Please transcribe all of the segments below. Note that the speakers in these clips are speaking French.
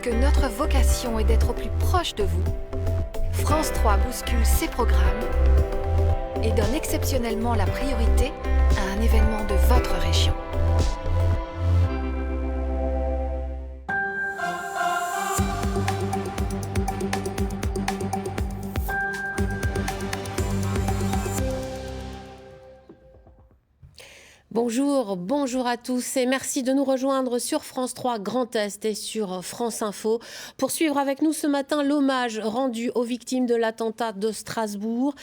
que notre vocation est d'être au plus proche de vous, France 3 bouscule ses programmes et donne exceptionnellement la priorité à un événement de votre région. Bonjour à tous et merci de nous rejoindre sur France 3 Grand Est et sur France Info pour suivre avec nous ce matin l'hommage rendu aux victimes de l'attentat de Strasbourg.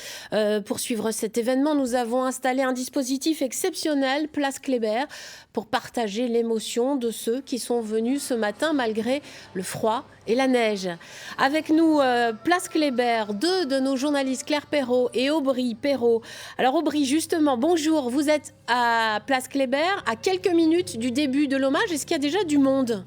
Pour suivre cet événement, nous avons installé un dispositif exceptionnel, Place Kléber, pour partager l'émotion de ceux qui sont venus ce matin malgré le froid et la neige. Avec nous, Place Kléber, deux de nos journalistes, Claire Perrault et Aubry Perrault. Alors Aubry, justement, bonjour, vous êtes à Place Kléber, à quelques minutes du début de l'hommage. Est-ce qu'il y a déjà du monde ?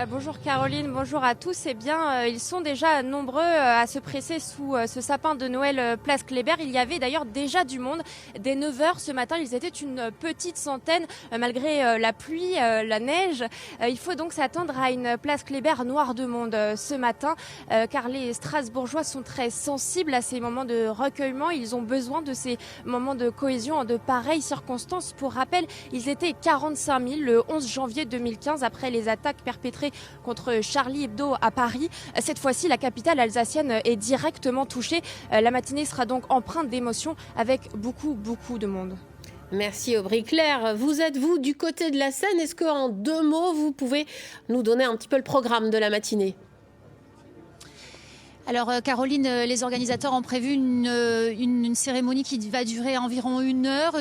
Bonjour Caroline, bonjour à tous. Eh bien, ils sont déjà nombreux à se presser sous ce sapin de Noël Place Kléber. Il y avait d'ailleurs déjà du monde. Dès 9h ce matin, ils étaient une petite centaine malgré la pluie, la neige. Il faut donc s'attendre à une Place Kléber noire de monde ce matin car les Strasbourgeois sont très sensibles à ces moments de recueillement. Ils ont besoin de ces moments de cohésion de pareilles circonstances. Pour rappel, ils étaient 45 000 le 11 janvier 2015 après les attaques perpétrées contre Charlie Hebdo à Paris. Cette fois-ci, la capitale alsacienne est directement touchée. La matinée sera donc empreinte d'émotion avec beaucoup de monde. Merci Aubry. Claire, vous êtes vous du côté de la Seine. Est-ce qu'en 2 mots, vous pouvez nous donner un petit peu le programme de la matinée ? Alors Caroline, les organisateurs ont prévu une cérémonie qui va durer environ 1 heure.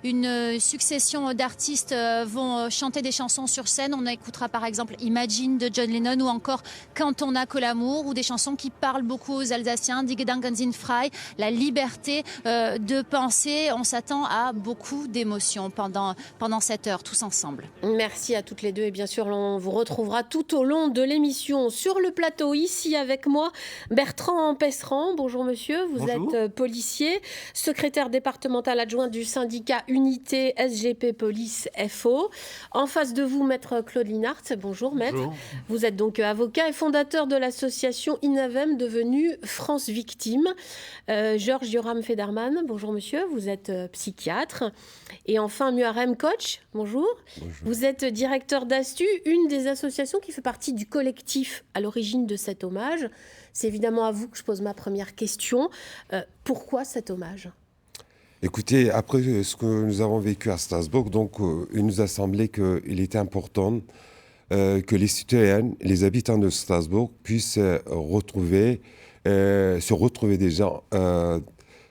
Une succession d'artistes vont chanter des chansons sur scène. On écoutera par exemple Imagine de John Lennon ou encore Quand on n'a que l'amour ou des chansons qui parlent beaucoup aux Alsaciens, Die Gedanken sind frei, la liberté de penser. On s'attend à beaucoup d'émotions pendant cette heure tous ensemble. Merci à toutes les deux et bien sûr on vous retrouvera tout au long de l'émission sur le plateau ici avec moi. Bertrand Pesserand, bonjour monsieur, vous bonjour. Êtes policier, secrétaire départemental adjoint du syndicat Unité SGP Police FO. En face de vous, maître Claude Linhart, bonjour maître. Bonjour. Vous êtes donc avocat et fondateur de l'association Inavem devenue France Victime. Georges Yoram Federman, bonjour monsieur, vous êtes psychiatre. Et enfin Muharrem Coach, bonjour. Bonjour. Vous êtes directeur d'Astu, une des associations qui fait partie du collectif à l'origine de cet hommage. C'est évidemment à vous que je pose ma première question. Pourquoi cet hommage ? Écoutez, après ce que nous avons vécu à Strasbourg, donc, il nous a semblé qu'il était important que les citoyennes, les habitants de Strasbourg puissent se retrouver déjà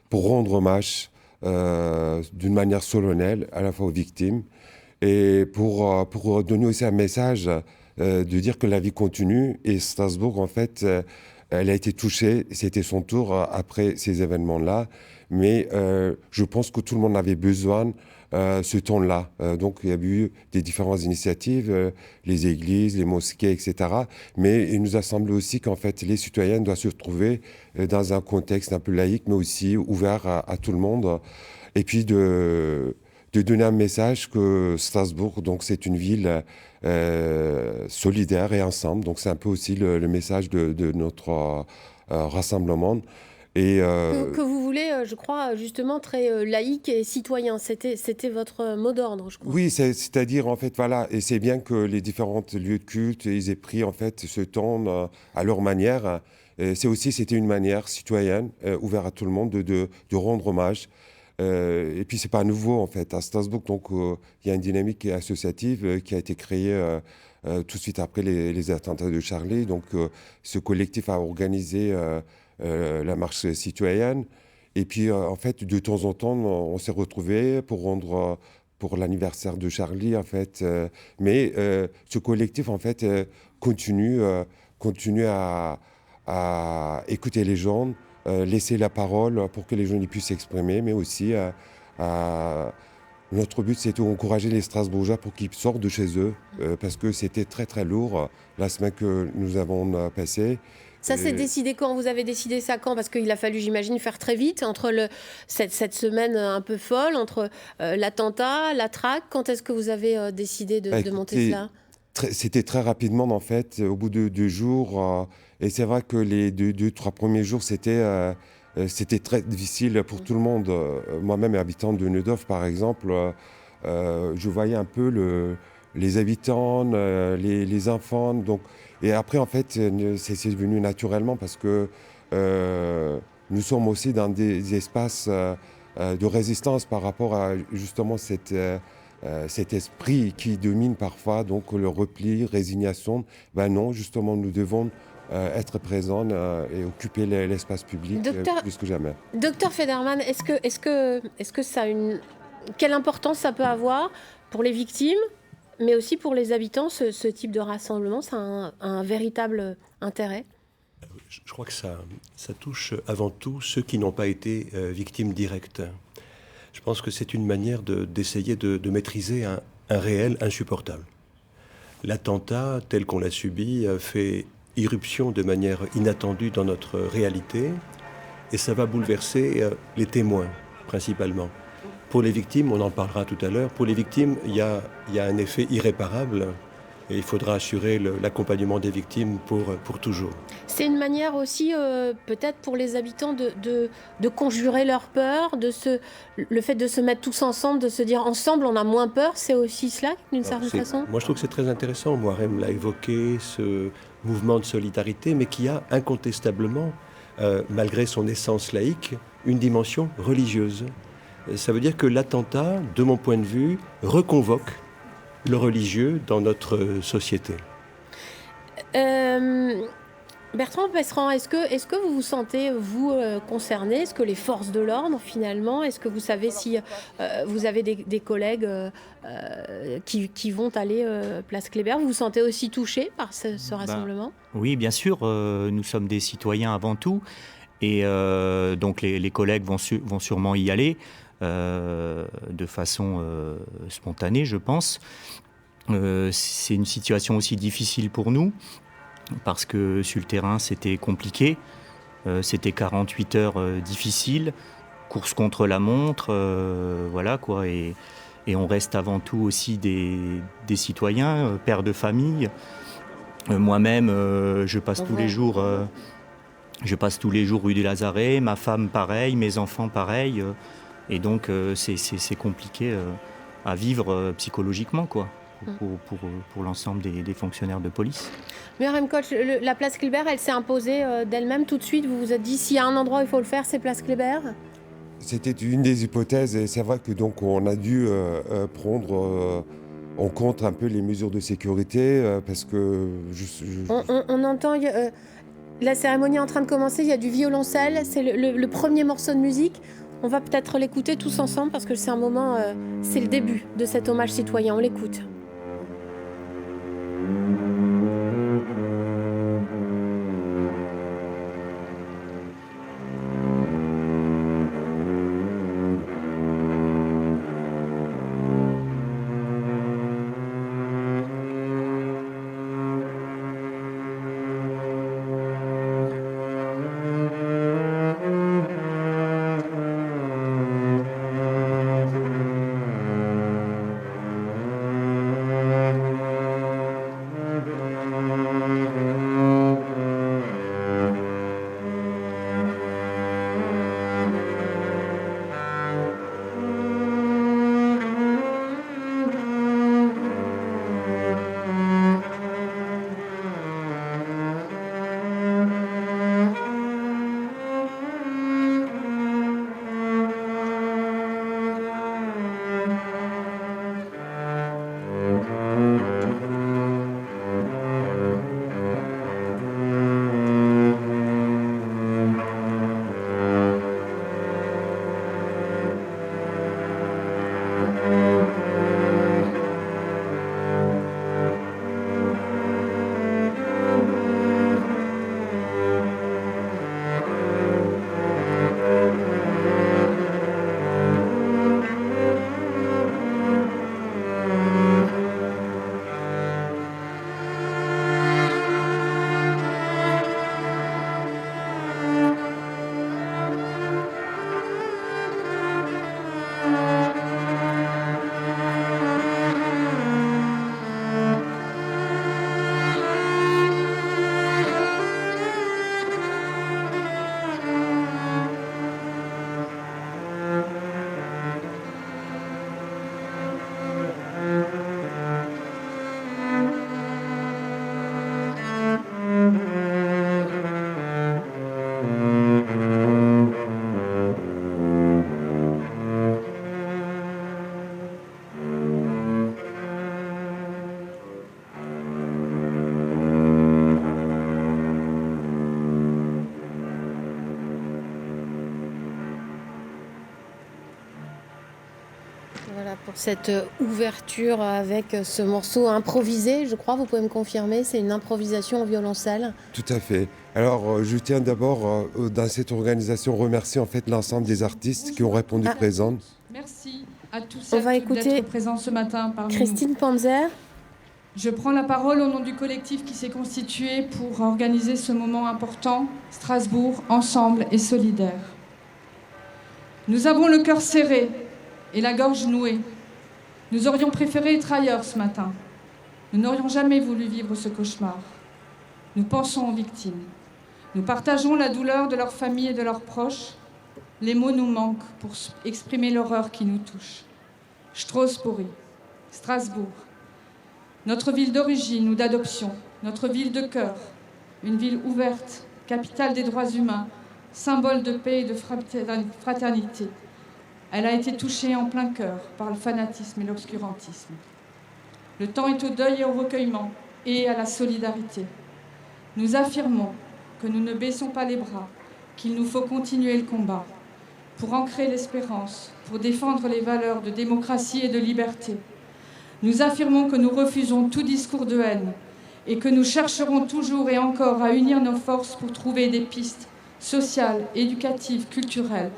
pour rendre hommage d'une manière solennelle à la fois aux victimes et pour donner aussi un message de dire que la vie continue et Strasbourg, en fait, elle a été touchée, c'était son tour après ces événements-là, mais je pense que tout le monde avait besoin ce temps-là. Donc il y a eu des différentes initiatives, les églises, les mosquées, etc. Mais il nous a semblé aussi qu'en fait les citoyens doivent se retrouver dans un contexte un peu laïque, mais aussi ouvert à tout le monde. Et puis de donner un message que Strasbourg, donc c'est une ville solidaire et ensemble. Donc c'est un peu aussi le message de notre rassemblement. Et que vous voulez, je crois, justement très laïque et citoyen. C'était votre mot d'ordre, je crois. Oui, c'est-à-dire, en fait, voilà, et c'est bien que les différents lieux de culte, ils aient pris, en fait, ce temps à leur manière. C'était une manière citoyenne, ouverte à tout le monde, de rendre hommage. Et puis, c'est pas nouveau, en fait. À Strasbourg, donc, il y a une dynamique associative qui a été créée tout de suite après les attentats de Charlie. Donc, ce collectif a organisé la marche citoyenne. Et puis, en fait, de temps en temps, on s'est retrouvés pour l'anniversaire de Charlie, en fait. Mais ce collectif, en fait, continue à écouter les gens, laisser la parole pour que les gens puissent s'exprimer, mais aussi notre but, c'est d'encourager les Strasbourgeois pour qu'ils sortent de chez eux, parce que c'était très, très lourd la semaine que nous avons passée. Ça s'est décidé quand ? Vous avez décidé ça quand ? Parce qu'il a fallu, j'imagine, faire très vite entre cette semaine un peu folle, entre l'attentat, la traque. Quand est-ce que vous avez décidé de monter cela ? c'était très rapidement, en fait, au bout de 2 jours. Et c'est vrai que les 3 premiers jours, c'était très difficile pour tout le monde. Moi-même, habitant de Neudorf, par exemple, je voyais un peu les habitants, les enfants. Donc, et après, en fait, c'est venu naturellement parce que nous sommes aussi dans des espaces de résistance par rapport à justement cet esprit qui domine parfois, donc le repli, résignation. Ben non, justement, nous devons être présents et occuper l'espace public plus que jamais. Docteur Federman, est-ce que ça a quelle importance ça peut avoir pour les victimes, mais aussi pour les habitants, ce type de rassemblement? Ça a un véritable intérêt? Je crois que ça touche avant tout ceux qui n'ont pas été victimes directes. Je pense que c'est une manière d'essayer de maîtriser un réel insupportable. L'attentat, tel qu'on l'a subi, fait irruption de manière inattendue dans notre réalité et ça va bouleverser les témoins, principalement. Pour les victimes, on en parlera tout à l'heure, pour les victimes, il y a un effet irréparable et il faudra assurer l'accompagnement des victimes pour toujours. C'est une manière aussi, peut-être pour les habitants, de conjurer leur peur, le fait de se mettre tous ensemble, de se dire ensemble on a moins peur, c'est aussi cela d'une certaine façon? Moi je trouve que c'est très intéressant, Moirem l'a évoqué, ce mouvement de solidarité, mais qui a incontestablement, malgré son essence laïque, une dimension religieuse. Ça veut dire que l'attentat, de mon point de vue, reconvoque le religieux dans notre société. Bertrand Pesserand, est-ce que vous vous sentez, vous, concerné? Est-ce que les forces de l'ordre, finalement, est-ce que vous savez si vous avez des collègues qui vont aller place Kléber? Vous vous sentez aussi touché par ce rassemblement? Oui, bien sûr. Nous sommes des citoyens avant tout. Et donc les collègues vont sûrement y aller de façon spontanée, je pense. C'est une situation aussi difficile pour nous, parce que sur le terrain, c'était compliqué. C'était 48 heures difficiles, course contre la montre, voilà quoi. Et on reste avant tout aussi des citoyens, pères de famille. Moi-même, je passe tous les jours rue du Lazaret, ma femme pareil, mes enfants pareil. Et donc, c'est compliqué à vivre psychologiquement, quoi. Pour l'ensemble des fonctionnaires de police. Moirem Koch, la place Kléber, elle s'est imposée d'elle-même tout de suite. Vous vous êtes dit, s'il y a un endroit où il faut le faire, c'est place Kléber? C'était une des hypothèses et c'est vrai que donc on a dû prendre en compte un peu les mesures de sécurité parce que on entend la cérémonie est en train de commencer. Il y a du violoncelle. C'est le premier morceau de musique. On va peut-être l'écouter tous ensemble parce que c'est un moment, c'est le début de cet hommage citoyen. On l'écoute. cette ouverture avec ce morceau improvisé, je crois, vous pouvez me confirmer, c'est une improvisation au violoncelle. Tout à fait. Alors, je tiens d'abord, dans cette organisation, remercier en fait l'ensemble des artistes qui ont répondu présents. Merci à tous On va écouter d'être présents ce matin parmi Christine nous. Panzer. Je prends la parole au nom du collectif qui s'est constitué pour organiser ce moment important, Strasbourg, ensemble et solidaire. Nous avons le cœur serré et la gorge nouée. Nous aurions préféré être ailleurs ce matin. Nous n'aurions jamais voulu vivre ce cauchemar. Nous pensons aux victimes. Nous partageons la douleur de leurs familles et de leurs proches. Les mots nous manquent pour exprimer l'horreur qui nous touche. Strasbourg, Strasbourg, notre ville d'origine ou d'adoption, notre ville de cœur, une ville ouverte, capitale des droits humains, symbole de paix et de fraternité. Elle a été touchée en plein cœur par le fanatisme et l'obscurantisme. Le temps est au deuil et au recueillement et à la solidarité. Nous affirmons que nous ne baissons pas les bras, qu'il nous faut continuer le combat pour ancrer l'espérance, pour défendre les valeurs de démocratie et de liberté. Nous affirmons que nous refusons tout discours de haine et que nous chercherons toujours et encore à unir nos forces pour trouver des pistes sociales, éducatives, culturelles,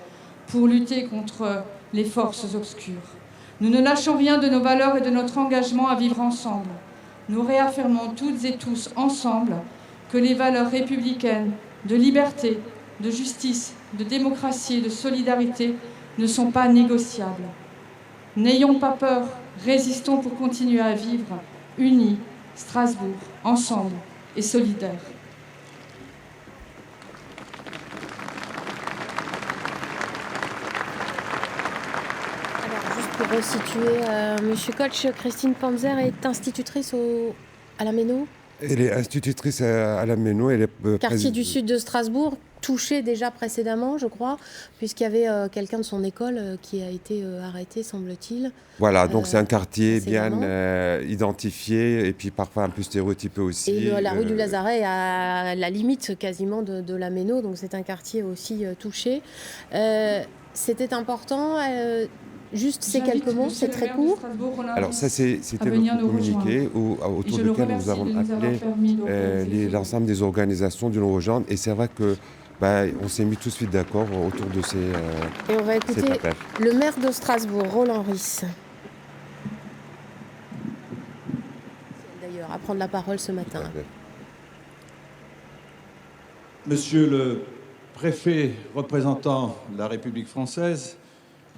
pour lutter contre les forces obscures. Nous ne lâchons rien de nos valeurs et de notre engagement à vivre ensemble. Nous réaffirmons toutes et tous ensemble que les valeurs républicaines de liberté, de justice, de démocratie et de solidarité ne sont pas négociables. N'ayons pas peur, résistons pour continuer à vivre, unis, Strasbourg, ensemble et solidaires. Pour resituer, Monsieur Koch, Christine Panzer est institutrice à la Méno. Elle est institutrice à la Méno. Elle est quartier du sud de Strasbourg, touché déjà précédemment, je crois, puisqu'il y avait quelqu'un de son école qui a été arrêté, semble-t-il. Voilà, donc c'est un quartier bien identifié et puis parfois un peu stéréotypé aussi. Et la rue du Lazaret est à la limite quasiment de la Méno, donc c'est un quartier aussi touché. C'était important. Juste ces quelques mots, c'est très court. Alors ça, c'était le communiqué autour duquel nous avons appelé l'ensemble des organisations du Nouveau Genre. Et c'est vrai que on s'est mis tout de suite d'accord autour de ces Et on va écouter le maire de Strasbourg, Roland Ries. D'ailleurs, à prendre la parole ce matin. Monsieur le préfet représentant la République française,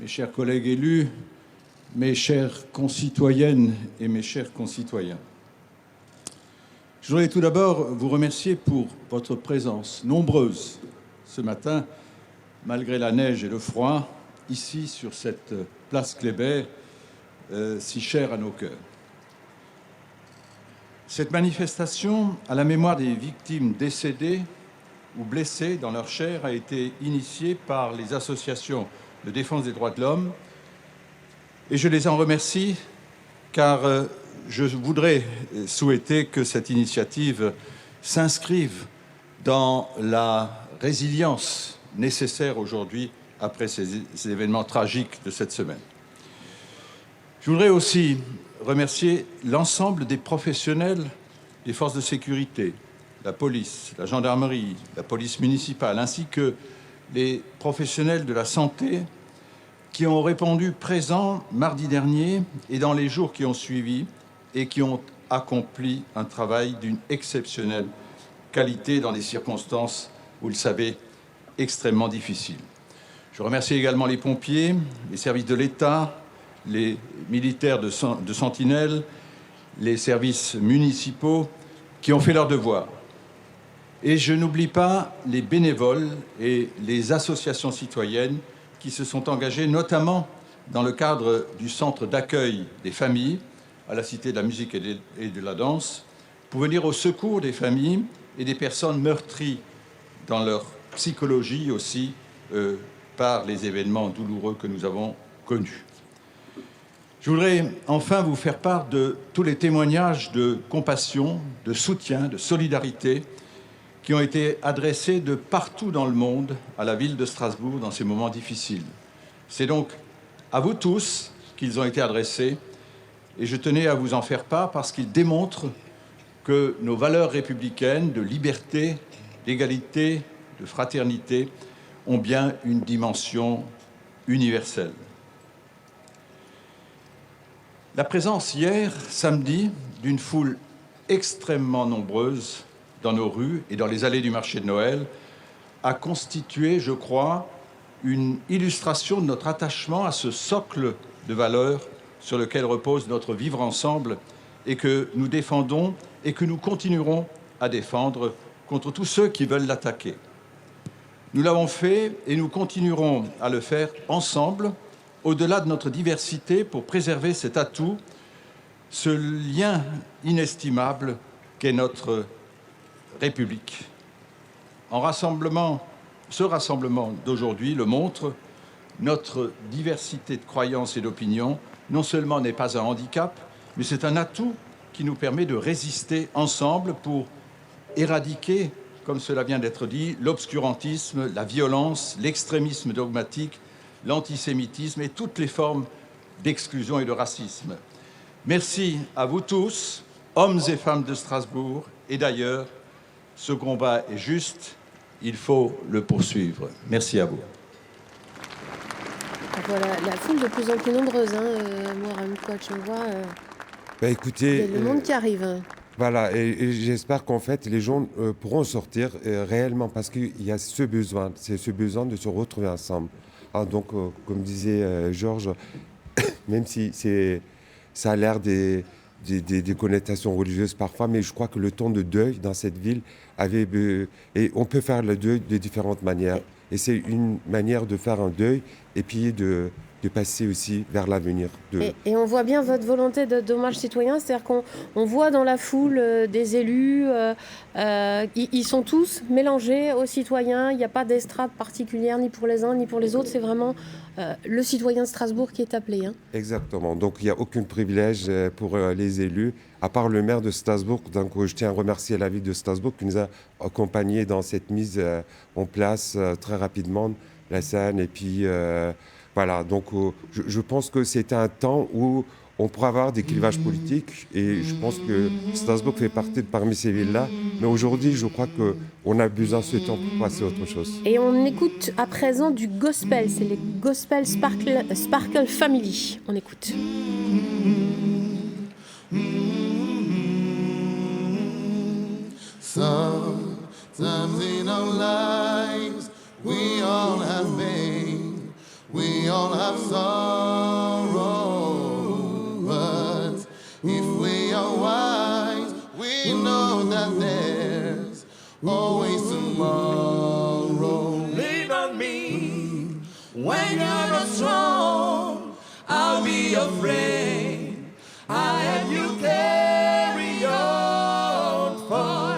mes chers collègues élus, mes chères concitoyennes et mes chers concitoyens. Je voudrais tout d'abord vous remercier pour votre présence nombreuse ce matin, malgré la neige et le froid, ici sur cette place Kléber, si chère à nos cœurs. Cette manifestation à la mémoire des victimes décédées ou blessées dans leur chair a été initiée par les associations de défense des droits de l'homme. Et je les en remercie car je voudrais souhaiter que cette initiative s'inscrive dans la résilience nécessaire aujourd'hui après ces événements tragiques de cette semaine. Je voudrais aussi remercier l'ensemble des professionnels des forces de sécurité, la police, la gendarmerie, la police municipale, ainsi que les professionnels de la santé qui ont répondu présents mardi dernier et dans les jours qui ont suivi et qui ont accompli un travail d'une exceptionnelle qualité dans des circonstances, vous le savez, extrêmement difficiles. Je remercie également les pompiers, les services de l'État, les militaires de sentinelle, les services municipaux qui ont fait leur devoir. Et je n'oublie pas les bénévoles et les associations citoyennes qui se sont engagées, notamment dans le cadre du centre d'accueil des familles à la Cité de la musique et de la danse, pour venir au secours des familles et des personnes meurtries dans leur psychologie aussi par les événements douloureux que nous avons connus. Je voudrais enfin vous faire part de tous les témoignages de compassion, de soutien, de solidarité qui ont été adressés de partout dans le monde à la ville de Strasbourg dans ces moments difficiles. C'est donc à vous tous qu'ils ont été adressés et je tenais à vous en faire part parce qu'ils démontrent que nos valeurs républicaines de liberté, d'égalité, de fraternité ont bien une dimension universelle. La présence hier, samedi, d'une foule extrêmement nombreuse dans nos rues et dans les allées du marché de Noël a constitué, je crois, une illustration de notre attachement à ce socle de valeurs sur lequel repose notre vivre ensemble et que nous défendons et que nous continuerons à défendre contre tous ceux qui veulent l'attaquer. Nous l'avons fait et nous continuerons à le faire ensemble, au-delà de notre diversité, pour préserver cet atout, ce lien inestimable qu'est notre République. Ce rassemblement d'aujourd'hui le montre, notre diversité de croyances et d'opinions non seulement n'est pas un handicap, mais c'est un atout qui nous permet de résister ensemble pour éradiquer, comme cela vient d'être dit, l'obscurantisme, la violence, l'extrémisme dogmatique, l'antisémitisme et toutes les formes d'exclusion et de racisme. Merci à vous tous, hommes et femmes de Strasbourg et d'ailleurs. Ce combat est juste, il faut le poursuivre. Merci à vous. Voilà, la foule de plus en plus nombreuse, Mohamed Coach, on voit écoutez, le monde qui arrive. Voilà, et j'espère qu'en fait, les gens pourront sortir réellement parce qu'il y a ce besoin de se retrouver ensemble. Ah, donc, comme disait Georges, même si ça a l'air des connotations religieuses parfois, mais je crois que le temps de deuil dans cette ville et on peut faire le deuil de différentes manières. Et c'est une manière de faire un deuil et puis de passer aussi vers l'avenir. Et on voit bien votre volonté d'hommage citoyen, c'est-à-dire qu'on voit dans la foule des élus, ils sont tous mélangés aux citoyens, il n'y a pas d'estrade particulière ni pour les uns ni pour les autres, c'est vraiment le citoyen de Strasbourg qui est appelé. Exactement, donc il n'y a aucun privilège pour les élus, à part le maire de Strasbourg. Donc je tiens à remercier la ville de Strasbourg qui nous a accompagnés dans cette mise en place très rapidement, la scène, et puis... Voilà, donc je pense que c'est un temps où on pourra avoir des clivages politiques et je pense que Strasbourg fait partie parmi ces villes-là. Mais aujourd'hui, je crois qu'on a besoin de ce temps pour passer à autre chose. Et on écoute à présent du gospel, c'est les Gospel Sparkle Family. On écoute. Sometimes in our lives we all have pain. We all have sorrow, but if we are wise, we know that there's always tomorrow. Lean on me when you're not strong. I'll be your friend. I help you carry on, for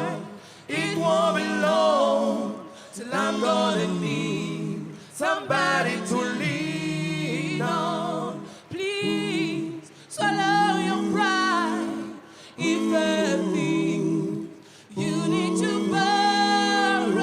it won't be long till I'm gonna need somebody to lean on. Please swallow your pride. If anything you need to borrow,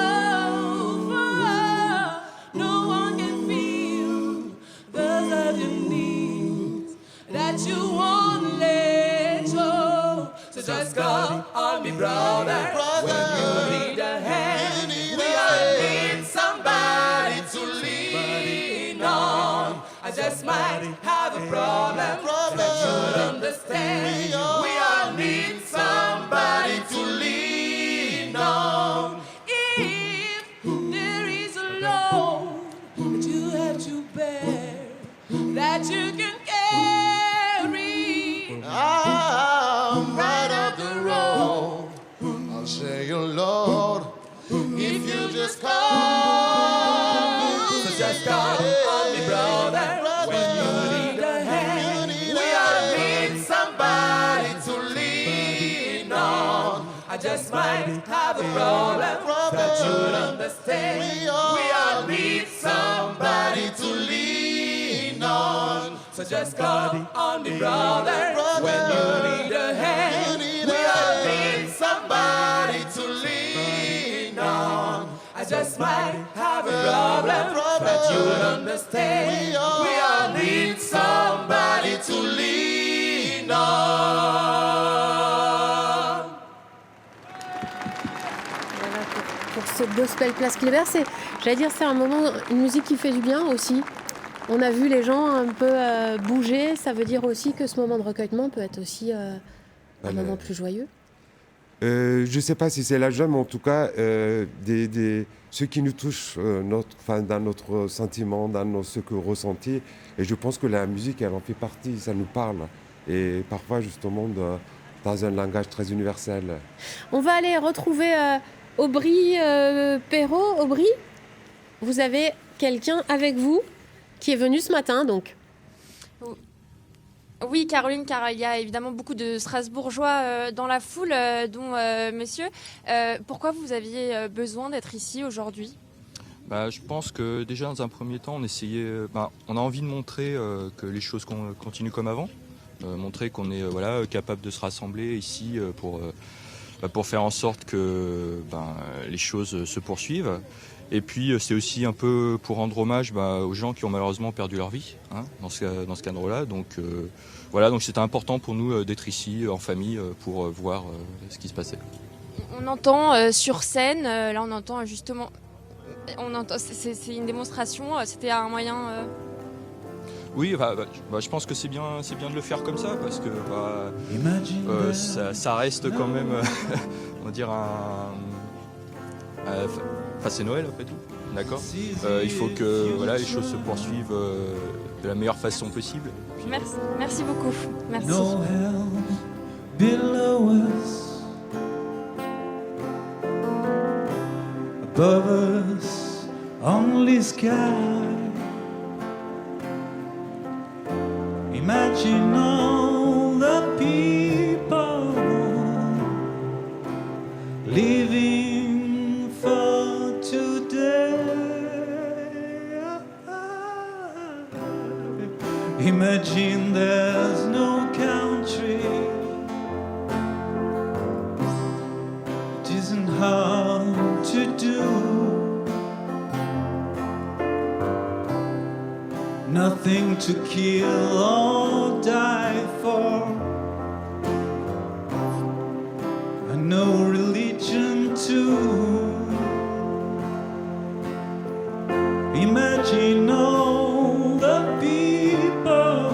no one can feel the love you need that you won't let go. So just call on me, brother, when you need a hand. We all need somebody to lean on. I just might have a problem that you'll understand. We all need somebody to lean on. If there is a load that you have to bear, that you can carry, I'm right up the road. I'll say your Lord, if you just call. So just call on me, brother, when you need a hand. We all need somebody to lean on. I just might have a problem that you'll understand. We all need somebody to lean on. So just call on me, brother, when you need a hand. We all need somebody to lean on. I just might have a problem that you'll understand. We all need somebody ce Gospel Place Kléber. C'est un moment, une musique qui fait du bien aussi. On a vu les gens un peu bouger. Ça veut dire aussi que ce moment de recueillement peut être aussi un moment plus joyeux. Je ne sais pas si c'est la joie, mais en tout cas, ce qui nous touche dans notre sentiment, dans ce que ressenti. Et je pense que la musique, elle en fait partie, ça nous parle. Et parfois, justement, dans un langage très universel. On va aller retrouver Aubry Perrault. Aubry, vous avez quelqu'un avec vous qui est venu ce matin, donc. Oui, Caroline, car il y a évidemment beaucoup de Strasbourgeois dans la foule, dont monsieur. Pourquoi vous aviez besoin d'être ici aujourd'hui ? Je pense que déjà, dans un premier temps, on a envie de montrer que les choses continuent comme avant. Montrer qu'on est capable de se rassembler ici pour faire en sorte que les choses se poursuivent. Et puis c'est aussi un peu pour rendre hommage aux gens qui ont malheureusement perdu leur vie dans ce cadre-là. Donc c'était important pour nous d'être ici en famille pour voir ce qui se passait. On entend sur scène, là on entend justement, c'est une démonstration, c'était un moyen... Oui, je pense que c'est bien de le faire comme ça parce que ça reste quand même, on va dire c'est Noël après tout, d'accord. Il faut que les choses se poursuivent de la meilleure façon possible. Merci beaucoup. Merci. Noel below us, above us, only sky. Imagine all the people living for today. Imagine there's no country. It isn't hard to do. Nothing to kill or die for, and no religion too. Imagine all the people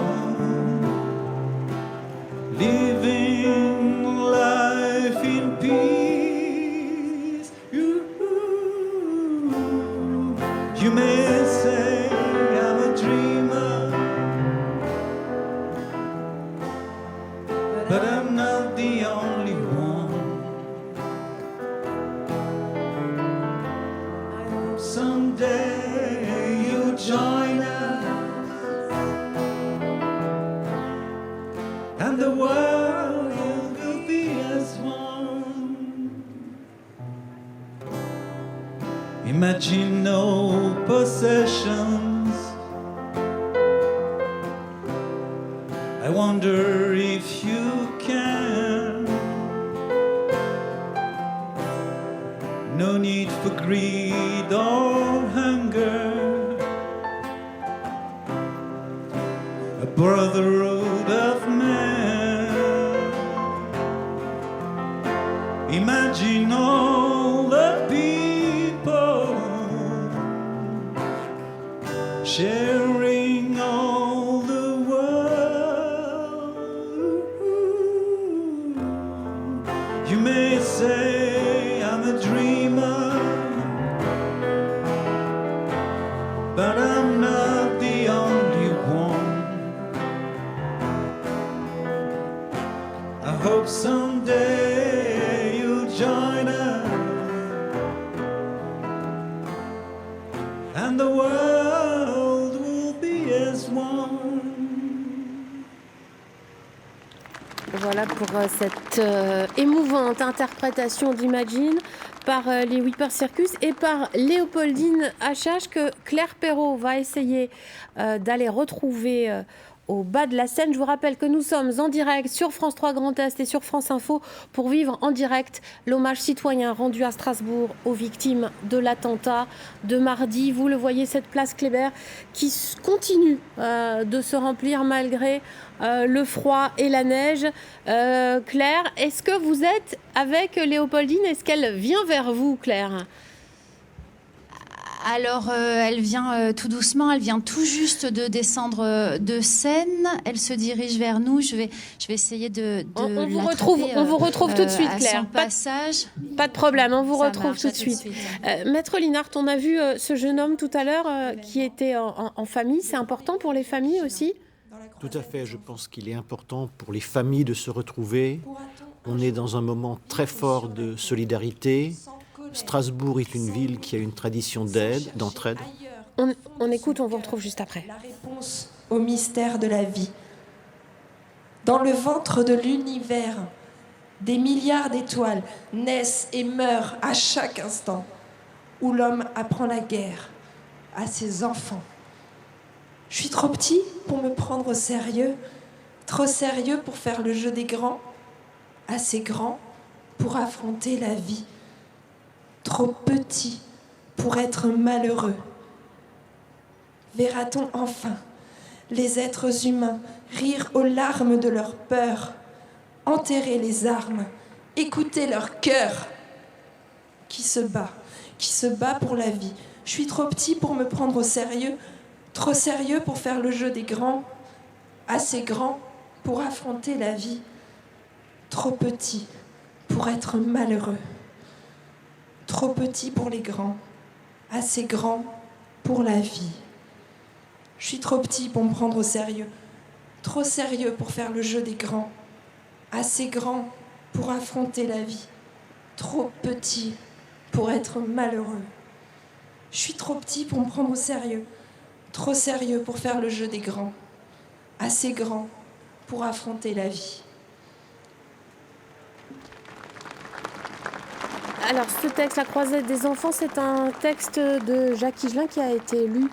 living life in peace. You may say I'm a dreamer, but I'm not the only one. I hope someday you'll join us, and the world will be as one. Imagine no possessions. I wonder if you can. No need for greed or hunger. A brotherhood of man. Imagine all the people sharing all the world. You may say I'm a dreamer, but I'm not the only one. I hope someday you'll join us, and the world will be as one. Voilà pour cette émouvante interprétation d'Imagine par les Whipper Circus et par Léopoldine HH que Claire Perrault va essayer d'aller retrouver au bas de la scène. Je vous rappelle que nous sommes en direct sur France 3 Grand Est et sur France Info pour vivre en direct l'hommage citoyen rendu à Strasbourg aux victimes de l'attentat de mardi. Vous le voyez, cette place Kléber qui continue de se remplir malgré le froid et la neige. Claire, est-ce que vous êtes avec Léopoldine ? Est-ce qu'elle vient vers vous, Claire ? Alors, elle vient tout doucement, elle vient tout juste de descendre de scène. Elle se dirige vers nous. Je vais essayer de on vous retrouve tout de suite, Claire. Pas de problème, on vous retrouve tout de suite. Maître Linhart, on a vu ce jeune homme tout à l'heure qui était en famille. C'est important pour les familles aussi ? Tout à fait, je pense qu'il est important pour les familles de se retrouver. On est dans un moment très fort de solidarité. Strasbourg est une ville qui a une tradition d'entraide. On écoute, on vous retrouve juste après. La réponse au mystère de la vie. Dans le ventre de l'univers, des milliards d'étoiles naissent et meurent à chaque instant, où l'homme apprend la guerre à ses enfants. Je suis trop petit pour me prendre au sérieux, trop sérieux pour faire le jeu des grands, assez grand pour affronter la vie. Trop petit pour être malheureux. Verra-t-on enfin les êtres humains rire aux larmes de leur peur, enterrer les armes, écouter leur cœur qui se bat pour la vie. Je suis trop petit pour me prendre au sérieux, trop sérieux pour faire le jeu des grands, assez grand pour affronter la vie, trop petit pour être malheureux. Trop petit pour les grands, assez grand pour la vie. Je suis trop petit pour me prendre au sérieux, trop sérieux pour faire le jeu des grands, assez grand pour affronter la vie, trop petit pour être malheureux. Je suis trop petit pour me prendre au sérieux, trop sérieux pour faire le jeu des grands, assez grand pour affronter la vie. Alors, ce texte, La Croisette des enfants, c'est un texte de Jacques Higelin qui a été lu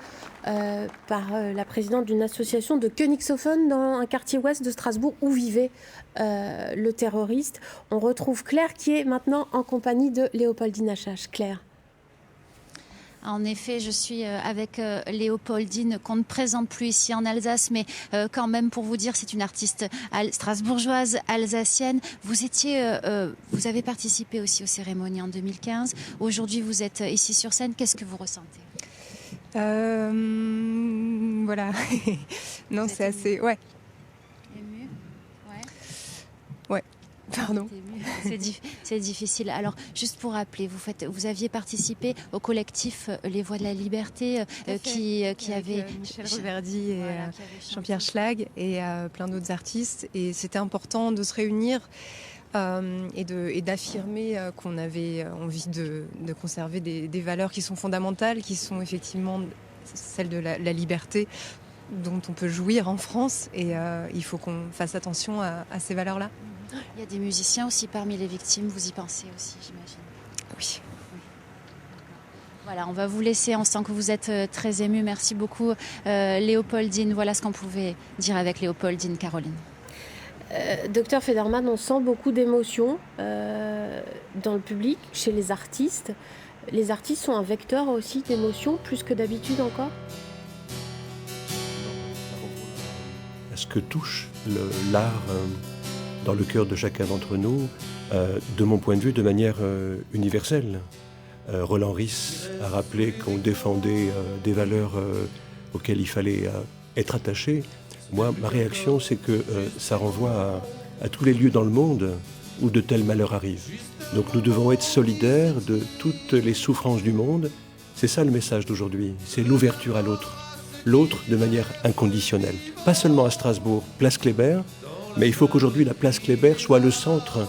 par la présidente d'une association de Königshofen dans un quartier ouest de Strasbourg où vivait le terroriste. On retrouve Claire qui est maintenant en compagnie de Léopoldine Achache. Claire. En effet, je suis avec Léopoldine, qu'on ne présente plus ici en Alsace, mais quand même pour vous dire, c'est une artiste strasbourgeoise, alsacienne. Vous avez participé aussi aux cérémonies en 2015. Aujourd'hui, vous êtes ici sur scène. Qu'est-ce que vous ressentez ? Voilà. Non, c'est assez... Ouais. Émue ? Ouais. Pardon. C'est difficile. Alors, juste pour rappeler, vous aviez participé au collectif Les Voix de la Liberté qui avait Michel Reverdy et Jean-Pierre Schlag et plein d'autres artistes. Et c'était important de se réunir et d'affirmer qu'on avait envie de conserver des valeurs qui sont fondamentales, qui sont effectivement celles de la liberté dont on peut jouir en France. Et il faut qu'on fasse attention à ces valeurs-là. Il y a des musiciens aussi parmi les victimes, vous y pensez aussi, j'imagine. Oui. Voilà, on va vous laisser, on sent que vous êtes très émue. Merci beaucoup Léopoldine. Voilà ce qu'on pouvait dire avec Léopoldine. Caroline. Docteur Federman, on sent beaucoup d'émotions dans le public, chez les artistes. Les artistes sont un vecteur aussi d'émotions, plus que d'habitude encore ? Est-ce que touche l'art dans le cœur de chacun d'entre nous, de mon point de vue, de manière universelle. Roland Ris a rappelé qu'on défendait des valeurs auxquelles il fallait être attaché. Moi, ma réaction, c'est que ça renvoie à tous les lieux dans le monde où de tels malheurs arrivent. Donc nous devons être solidaires de toutes les souffrances du monde. C'est ça le message d'aujourd'hui, c'est l'ouverture à l'autre. L'autre de manière inconditionnelle. Pas seulement à Strasbourg, place Kléber, mais il faut qu'aujourd'hui la place Kléber soit le centre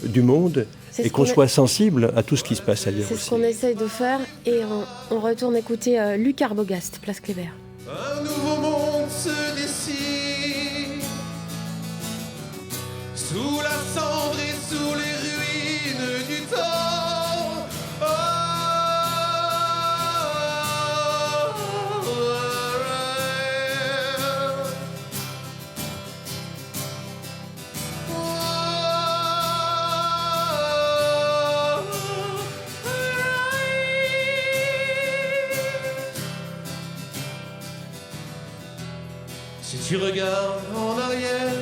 du monde et qu'on soit sensible à tout ce qui se passe ailleurs aussi. C'est ce qu'on essaye de faire et on retourne écouter Luc Arbogast, place Kléber. Un nouveau monde se dessine sous la cendre et sous les ruines du temps. Si tu regardes en arrière,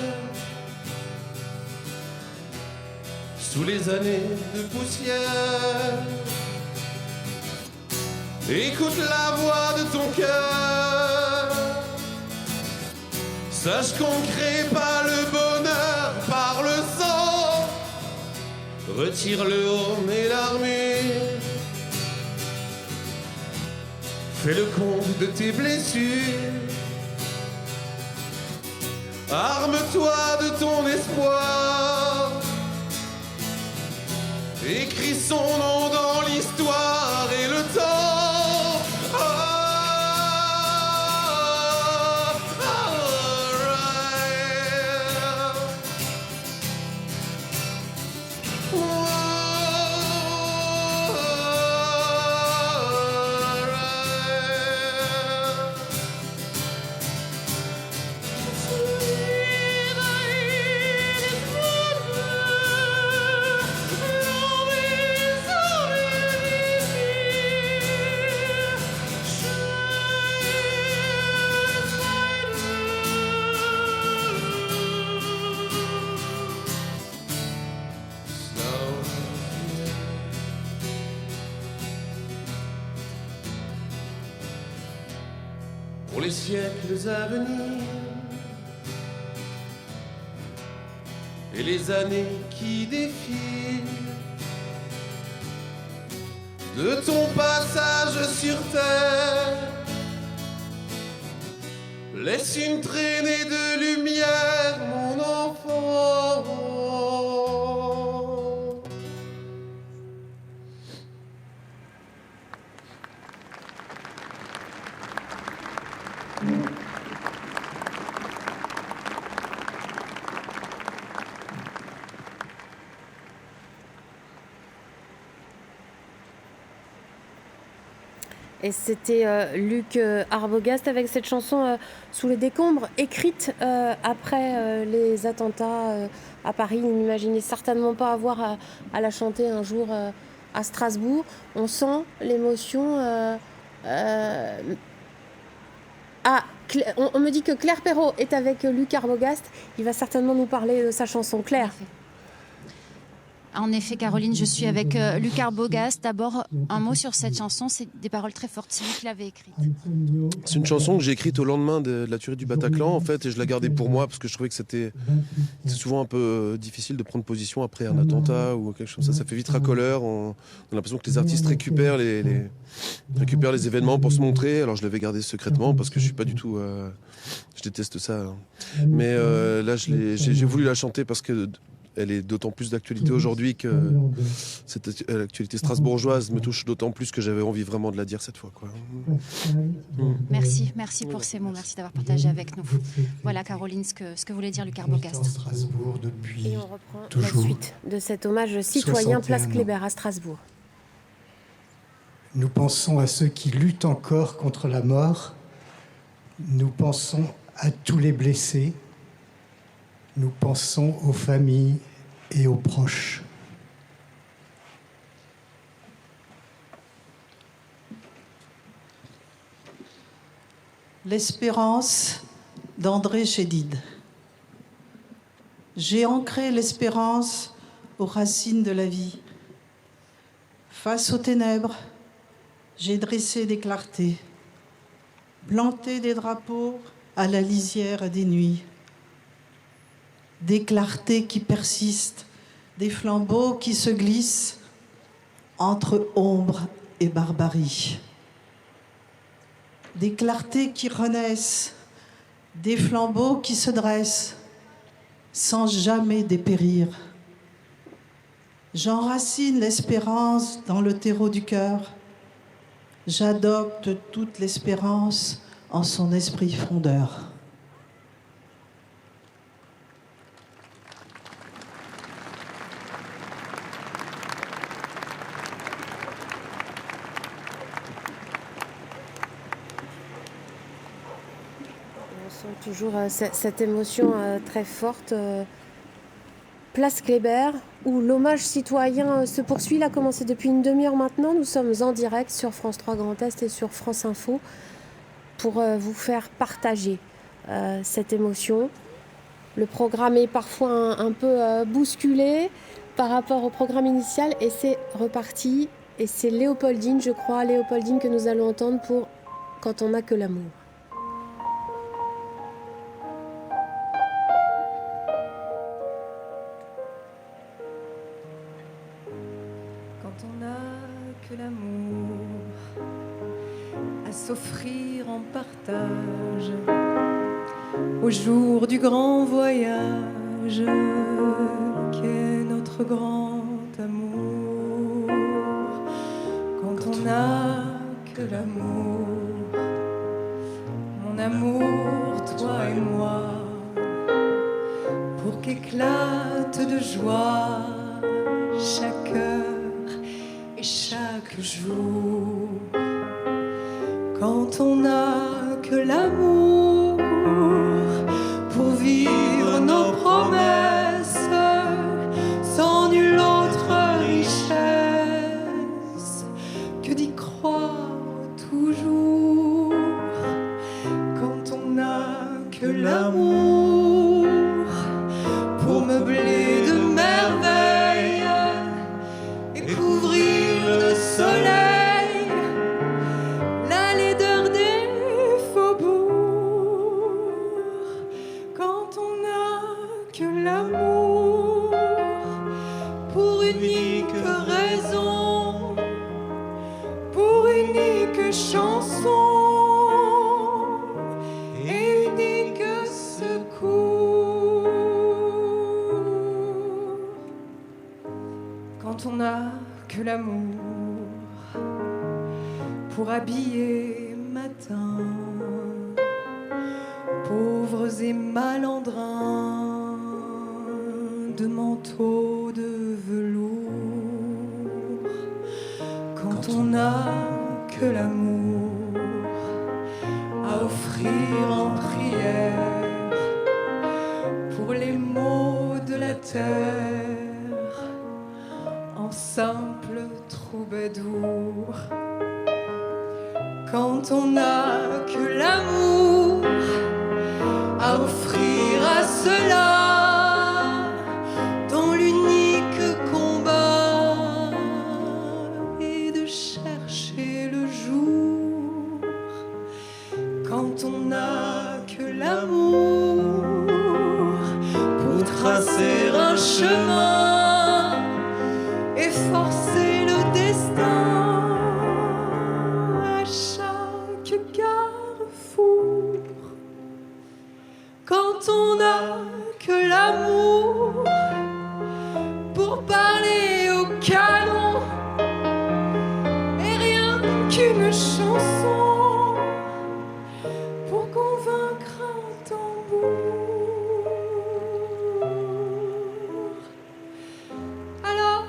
sous les années de poussière, Écoute la voix de ton cœur. Sache qu'on ne crée pas le bonheur par le sang. Retire le homme et l'armure. Fais le compte de tes blessures. Arme-toi de ton espoir. Écris son nom dans l'histoire et le temps. Pour les siècles à venir et les années qui défilent, de ton passage sur terre, laisse une traînée de lumière, mon enfant. Et c'était Luc Arbogast avec cette chanson Sous les décombres, écrite après les attentats à Paris. Il n'imaginait certainement pas avoir à la chanter un jour à Strasbourg. On sent l'émotion. On me dit que Claire Perrault est avec Luc Arbogast. Il va certainement nous parler de sa chanson. Claire. En effet, Caroline, je suis avec Luc Arbogast. D'abord, un mot sur cette chanson. C'est des paroles très fortes. C'est lui qui l'avait écrite. C'est une chanson que j'ai écrite au lendemain de la tuerie du Bataclan, en fait, et je la gardais pour moi parce que je trouvais que c'était souvent un peu difficile de prendre position après un attentat ou quelque chose comme ça. Ça fait vite racoleur. On a l'impression que les artistes récupèrent les événements pour se montrer. Alors je l'avais gardé secrètement parce que je suis pas du tout. Je déteste ça. Mais là, j'ai voulu la chanter parce que elle est d'autant plus d'actualité aujourd'hui que l'actualité strasbourgeoise me touche d'autant plus que j'avais envie vraiment de la dire cette fois, quoi. Merci pour ces mots, merci d'avoir partagé avec nous. Voilà, Caroline, ce que voulait dire Luc Arbogast. Strasbourg depuis Et on reprend toujours la suite de cet hommage citoyen Place Kléber à Strasbourg. Nous pensons à ceux qui luttent encore contre la mort. Nous pensons à tous les blessés. Nous pensons aux familles et aux proches. L'espérance d'André Chédid. J'ai ancré l'espérance aux racines de la vie. Face aux ténèbres, j'ai dressé des clartés, planté des drapeaux à la lisière des nuits. Des clartés qui persistent, des flambeaux qui se glissent entre ombre et barbarie. Des clartés qui renaissent, des flambeaux qui se dressent sans jamais dépérir. J'enracine l'espérance dans le terreau du cœur. J'adopte toute l'espérance en son esprit fondeur. Toujours cette émotion très forte. Place Kléber, où l'hommage citoyen se poursuit. Il a commencé depuis une demi-heure maintenant. Nous sommes en direct sur France 3 Grand Est et sur France Info pour vous faire partager cette émotion. Le programme est parfois un peu bousculé par rapport au programme initial et c'est reparti Et c'est Léopoldine, je crois, Léopoldine que nous allons entendre pour Quand on n'a que l'amour. Quand on n'a que l'amour à s'offrir en partage au jour du grand voyage qu'est notre grand amour. Quand on n'a que l'amour, mon amour, toi et moi, pour qu'éclate de joie chaque heure et chaque jour. Quand on n'a que l'amour pour vivre nos promesses sans nulle autre richesse que d'y croire toujours. Quand on n'a que l'amour pour meubler de merveilles et couvrir le soleil, la laideur des faubourgs. Quand on n'a que l'amour pour unique raison, pour unique chanson et unique secours. Quand on n'a que l'amour pour habiller matin pauvres et malandrins de manteaux de velours. Quand on n'a que l'amour à offrir en prière pour les maux de la terre en simple troubadour. Quand on n'a que l'amour à offrir à ceux-là dans l'unique combat et de chercher le jour. Quand on n'a que l'amour pour tracer un chemin et forcer le destin à chaque carrefour. Quand on n'a que l'amour pour parler au canon et rien qu'une chanson pour convaincre un tambour. Alors,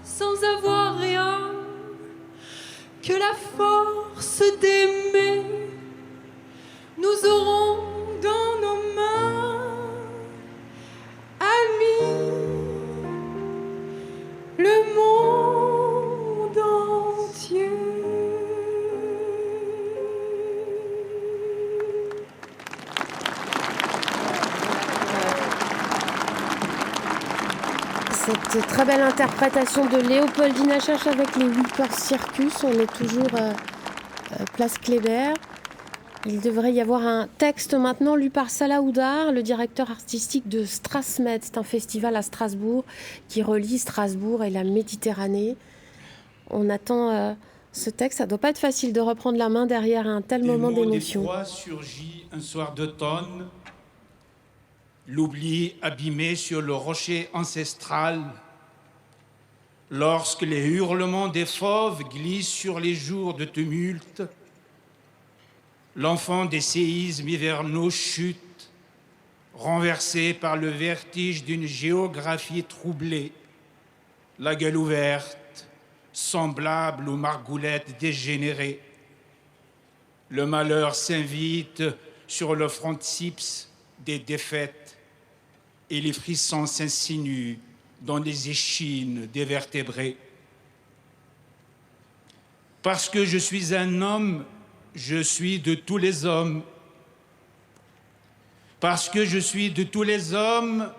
sans avoir rien que la force d'aimer, nous aurons dans nos mains, amis, le monde entier. Cette très belle interprétation de Léopoldine Achache avec les Whippers Circus. On est toujours place Kléber. Il devrait y avoir un texte maintenant lu par Salah Houdar, le directeur artistique de Strasmed. C'est un festival à Strasbourg qui relie Strasbourg et la Méditerranée. On attend ce texte. Ça ne doit pas être facile de reprendre la main derrière un tel moment d'émotion. Des mots surgit un soir d'automne, l'oubli abîmé sur le rocher ancestral, lorsque les hurlements des fauves glissent sur les jours de tumulte, l'enfant des séismes hivernaux chute, renversé par le vertige d'une géographie troublée, la gueule ouverte, semblable aux margoulettes dégénérées. Le malheur s'invite sur le frontispice des défaites et les frissons s'insinuent dans les échines des vertébrés. Parce que je suis un homme, je suis de tous les hommes. Parce que je suis de tous les hommes,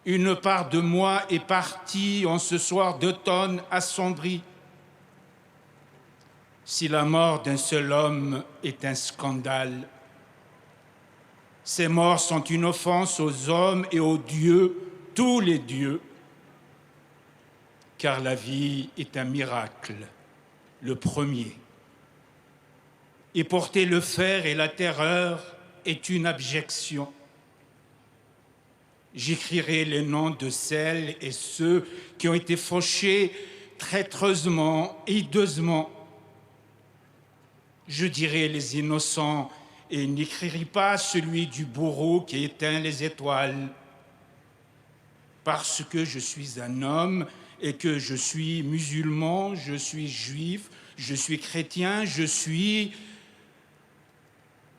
une part de moi est partie en ce soir d'automne assombri Si la mort d'un seul homme est un scandale, ces morts sont une offense aux hommes et aux dieux, tous les dieux, car la vie est un miracle, le premier. Et porter le fer et la terreur est une abjection. J'écrirai les noms de celles et ceux qui ont été fauchés traîtreusement, hideusement. Je dirai les innocents et n'écrirai pas celui du bourreau qui éteint les étoiles. Parce que je suis un homme et que je suis musulman, je suis juif, je suis chrétien,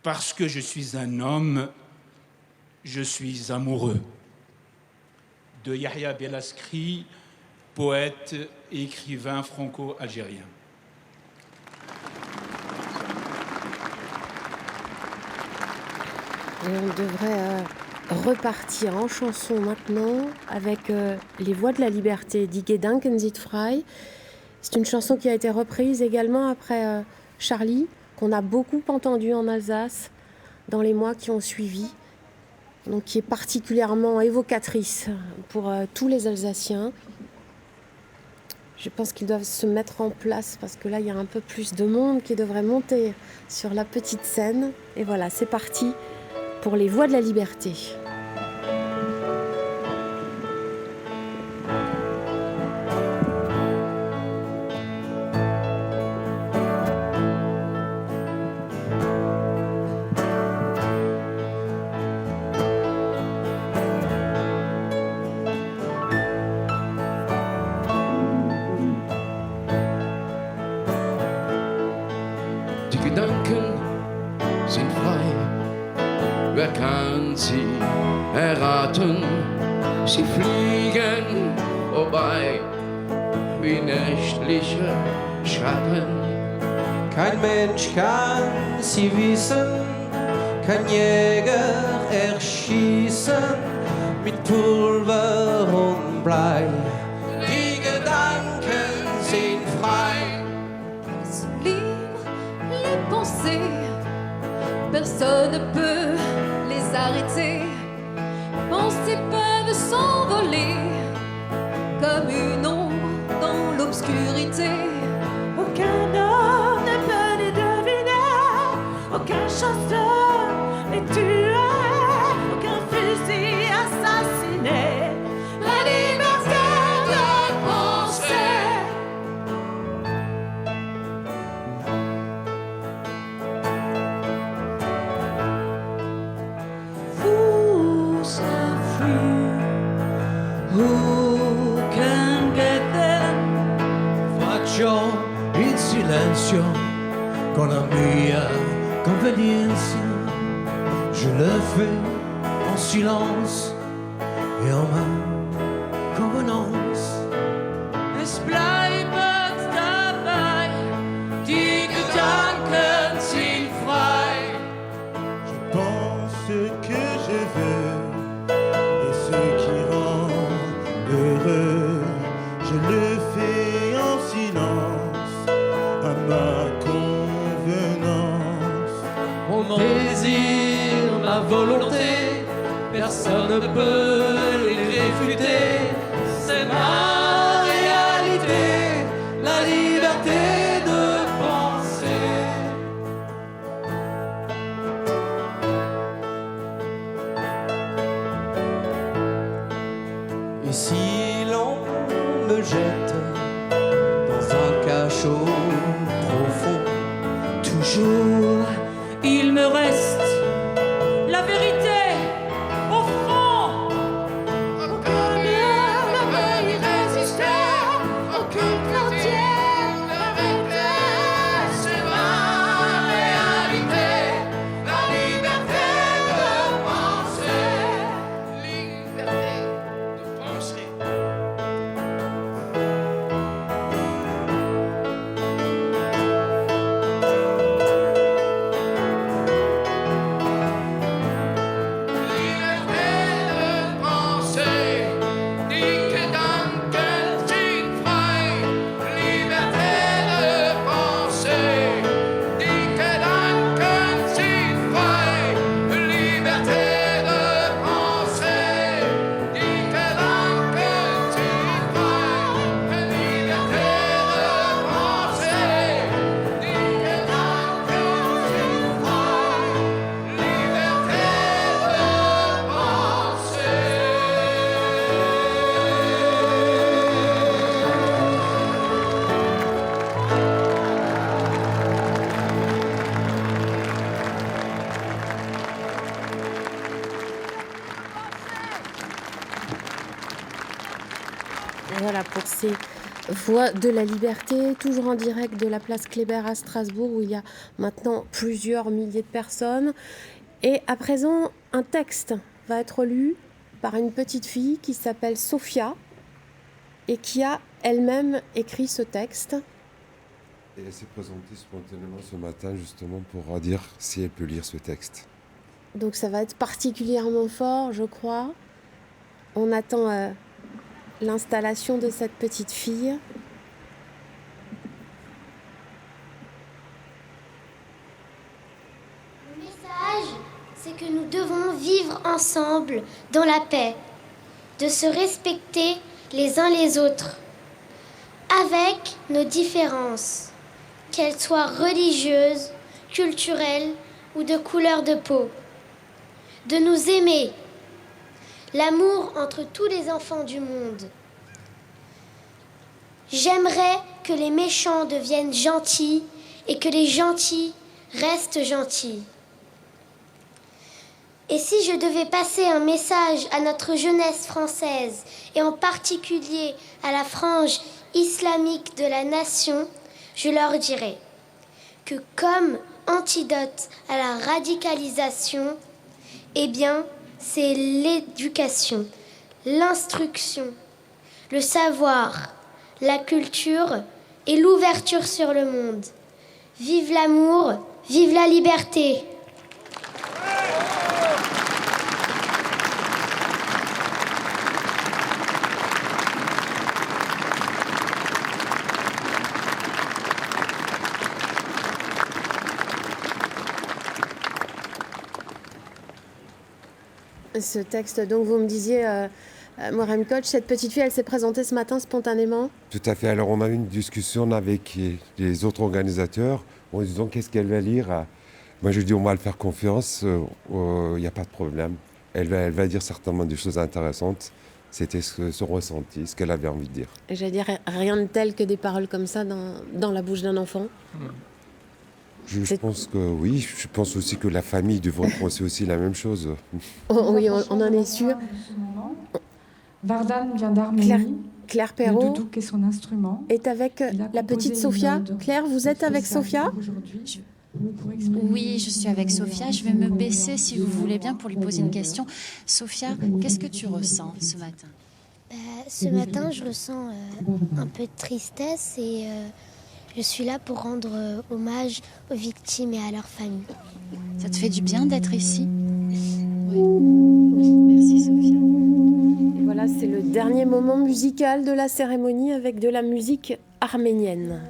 parce que je suis un homme, je suis amoureux. De Yahya Bellaskri, poète et écrivain franco-algérien. Et on devrait repartir en chanson maintenant avec Les Voix de la Liberté d'Ige Danken zit frei. C'est une chanson qui a été reprise également après Charlie, qu'on a beaucoup entendu en Alsace dans les mois qui ont suivi, donc qui est particulièrement évocatrice pour tous les Alsaciens. Je pense qu'ils doivent se mettre en place parce que là, il y a un peu plus de monde qui devrait monter sur la petite scène. Et voilà, c'est parti pour Les Voix de la Liberté. Gedanken sind frei, wer kann sie erraten? Sie fliegen vorbei wie nächtliche Schatten. Kein Mensch kann sie wissen, kein Jäger erschießen mit Pulver und Blei. Die Gedanken sind frei. Les pensées, personne ne peut les arrêter. Pensées peuvent s'envoler comme une ombre dans l'obscurité. Aucun homme ne peut les deviner, aucun chasseur les tuer, aucun fusil assassiné. La liberté de penser. Who can get them? Faccio il silenzio con la mia convenienza. Je le fais en silence et en ma convenance. Es bleibt dabei, die Gedanken sind frei. Je pense que je veux et ce qui rend heureux, je le fais en silence à ma convenance. Mon désir, ma volonté, personne ne peut les réfuter. C'est ma réalité, la liberté de penser. Et si l'on me jette dans un cachot profond, toujours il me reste la vérité au fond. Aucun mur ne peut y résister, aucune clôture ne répète. C'est ma réalité, la liberté de penser. Liberté de penser. Voilà pour ces Voix de la liberté, toujours en direct de la place Kléber à Strasbourg, où il y a maintenant plusieurs milliers de personnes. Et à présent, un texte va être lu par une petite fille qui s'appelle Sophia et qui a elle-même écrit ce texte. Et elle s'est présentée spontanément ce matin justement pour dire si elle peut lire ce texte. Donc ça va être particulièrement fort, je crois. On attend l'installation de cette petite fille. Le message, c'est que nous devons vivre ensemble dans la paix, de se respecter les uns les autres, avec nos différences, qu'elles soient religieuses, culturelles ou de couleur de peau, de nous aimer, l'amour entre tous les enfants du monde. J'aimerais que les méchants deviennent gentils et que les gentils restent gentils. Et si je devais passer un message à notre jeunesse française, et en particulier à la frange islamique de la nation, je leur dirais que comme antidote à la radicalisation, eh bien, c'est l'éducation, l'instruction, le savoir, la culture et l'ouverture sur le monde. Vive l'amour, vive la liberté! Ce texte, donc vous me disiez, Mourem Koch, cette petite fille, elle s'est présentée ce matin spontanément? Tout à fait. Alors on a eu une discussion avec les autres organisateurs en disant qu'est-ce qu'elle va lire. Moi je dis on va le faire confiance, il n'y a pas de problème. Elle va dire certainement des choses intéressantes. C'était son ressenti, ce qu'elle avait envie de dire. Et j'allais dire, rien de tel que des paroles comme ça dans la bouche d'un enfant. Je pense que oui, je pense aussi que la famille devrait penser aussi la même chose. Oh, oui, on en est sûr. Vardan vient d'Arménie. Claire Perrault Le doudouk est son instrument. est avec la petite Sophia. Claire, vous êtes avec Sophia? Oui, je suis avec Sophia. Je vais me baisser, si vous voulez bien, pour lui poser une question. Sophia, qu'est-ce que tu ressens ce matin? Ce matin, je ressens un peu de tristesse et je suis là pour rendre hommage aux victimes et à leurs familles. Ça te fait du bien d'être ici? Oui. Merci Sophia. Et voilà, c'est le dernier moment musical de la cérémonie avec de la musique arménienne.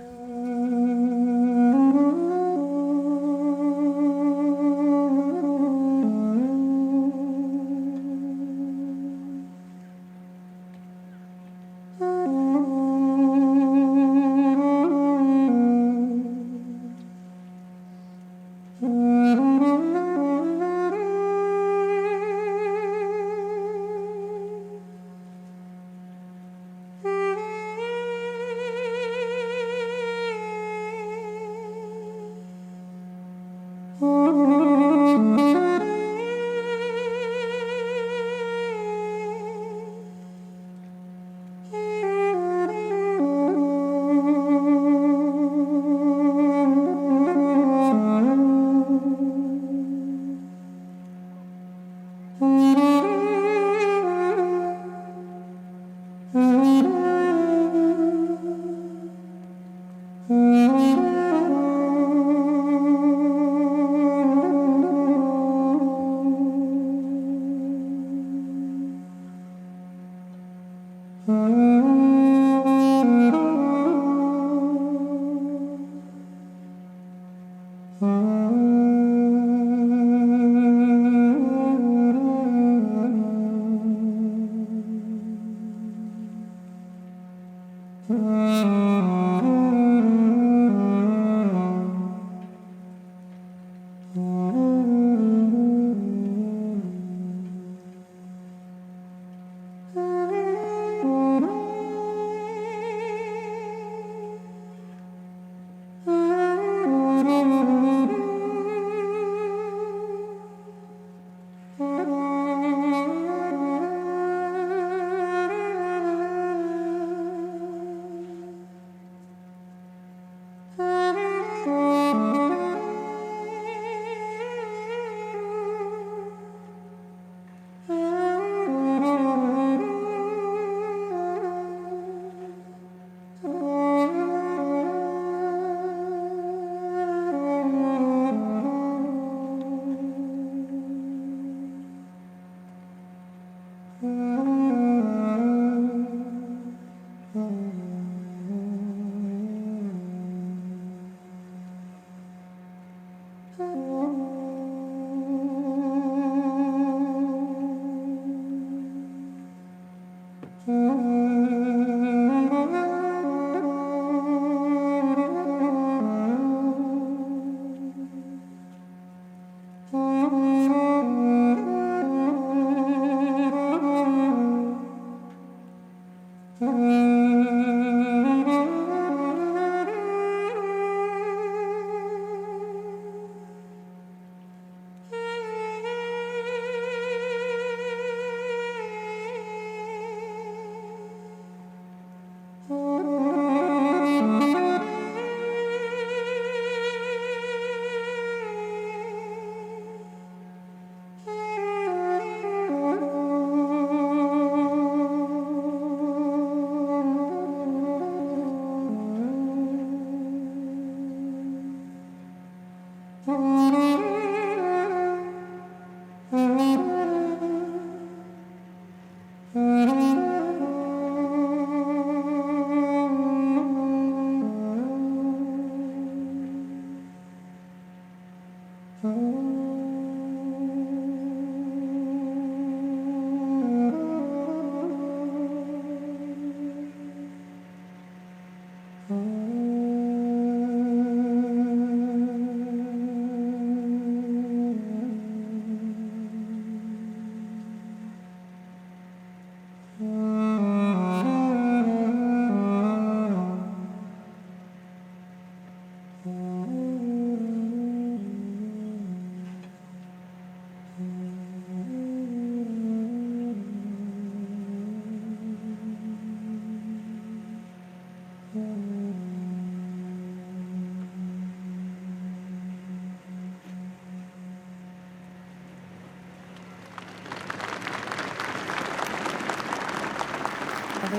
Avec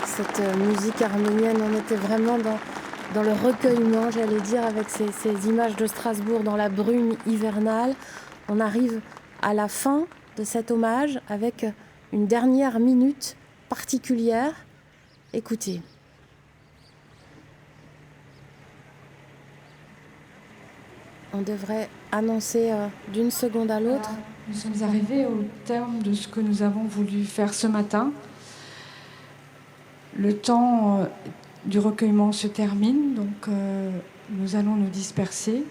cette musique arménienne, on était vraiment dans le recueillement, j'allais dire, avec ces images de Strasbourg dans la brume hivernale. On arrive à la fin de cet hommage avec une dernière minute particulière. Écoutez. On devrait annoncer d'une seconde à l'autre. Voilà, nous sommes arrivés au terme de ce que nous avons voulu faire ce matin. Le temps du recueillement se termine, donc nous allons nous disperser.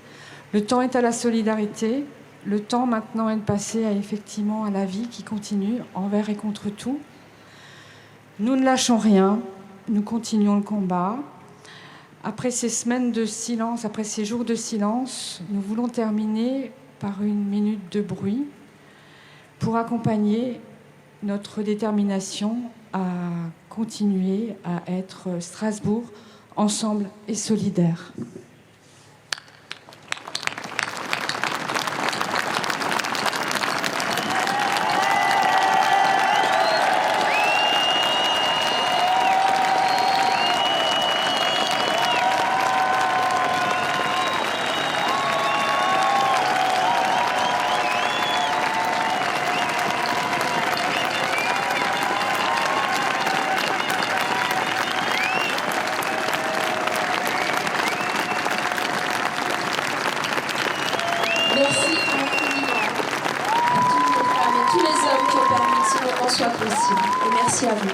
Le temps est à la solidarité. Le temps maintenant est de passer effectivement à la vie qui continue envers et contre tout. Nous ne lâchons rien, nous continuons le combat. Après ces semaines de silence, après ces jours de silence, nous voulons terminer par une minute de bruit pour accompagner notre détermination à continuer à être Strasbourg, ensemble et solidaire. Merci infiniment à toutes les femmes et tous les hommes qui ont permis que ce moment soit possible. Et merci à vous.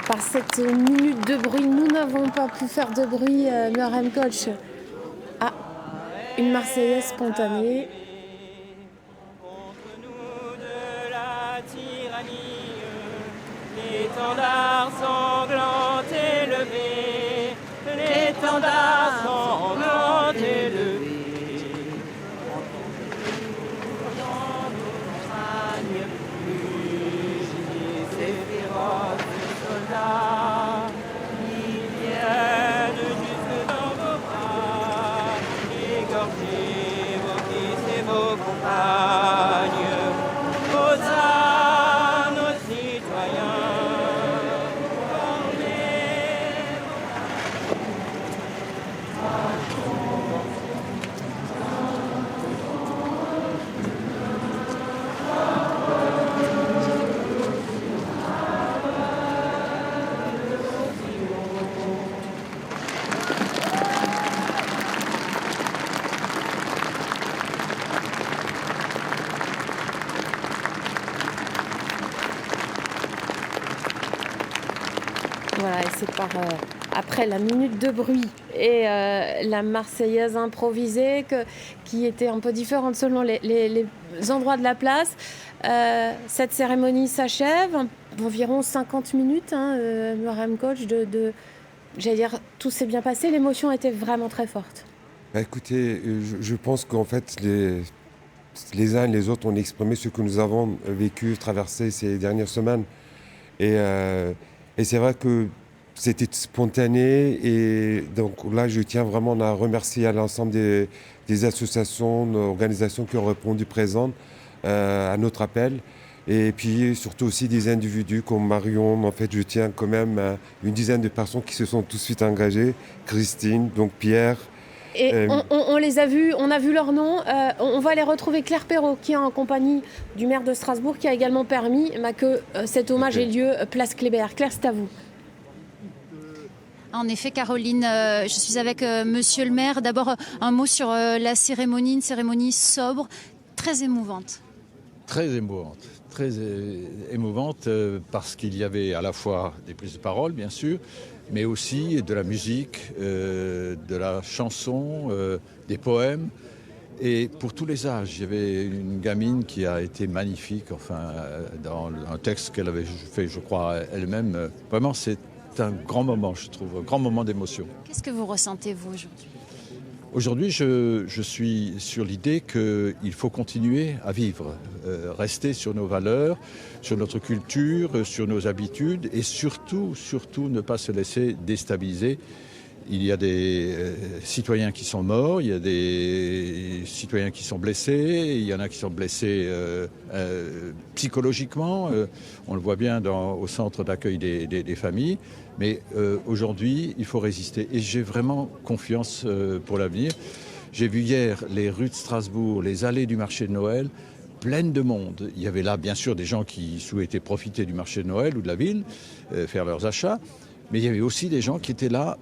Par cette minute de bruit, nous n'avons pas pu faire de bruit. Muriam Koch a une Marseillaise spontanée. L'étendard sanglant élevé, l'étendard sanglant élevé. Dans nos montagnes, fusillés et féroces soldats, ils viennent jusque dans vos bras, égorger vos fils et vos compagnes. Hosanna, nos citoyens. après la minute de bruit et la Marseillaise improvisée qui était un peu différente selon les endroits de la place. Cette cérémonie s'achève, environ 50 minutes, Muharrem Coach, j'allais dire, tout s'est bien passé, l'émotion était vraiment très forte. Écoutez, je pense qu'en fait, les uns et les autres ont exprimé ce que nous avons vécu, traversé ces dernières semaines. Et c'est vrai que c'était spontané. Et donc là, je tiens vraiment à remercier à l'ensemble des associations, organisations qui ont répondu présentes à notre appel. Et puis surtout aussi des individus comme Marion. En fait, je tiens quand même à une dizaine de personnes qui se sont tout de suite engagées. Christine, donc Pierre. Et on les a vus, on a vu leurs noms. On va les retrouver. Claire Perrault, qui est en compagnie du maire de Strasbourg, qui a également permis que cet hommage ait lieu place Kléber. Claire, c'est à vous. En effet, Caroline, je suis avec monsieur le maire. D'abord, un mot sur la cérémonie, une cérémonie sobre, très émouvante. Très émouvante. Très émouvante parce qu'il y avait à la fois des prises de parole, bien sûr, mais aussi de la musique, de la chanson, des poèmes. Et pour tous les âges, il y avait une gamine qui a été magnifique, dans un texte qu'elle avait fait, je crois, elle-même. Vraiment, c'est un grand moment, je trouve, un grand moment d'émotion. Qu'est-ce que vous ressentez, vous, aujourd'hui ? Aujourd'hui, je suis sur l'idée qu'il faut continuer à vivre, rester sur nos valeurs, sur notre culture, sur nos habitudes et surtout ne pas se laisser déstabiliser. Il y a des citoyens qui sont morts, il y a des citoyens qui sont blessés, il y en a qui sont blessés psychologiquement. On le voit bien au centre d'accueil des familles. Mais aujourd'hui, il faut résister. Et j'ai vraiment confiance pour l'avenir. J'ai vu hier les rues de Strasbourg, les allées du marché de Noël, pleines de monde. Il y avait là, bien sûr, des gens qui souhaitaient profiter du marché de Noël ou de la ville, faire leurs achats. Mais il y avait aussi des gens qui étaient là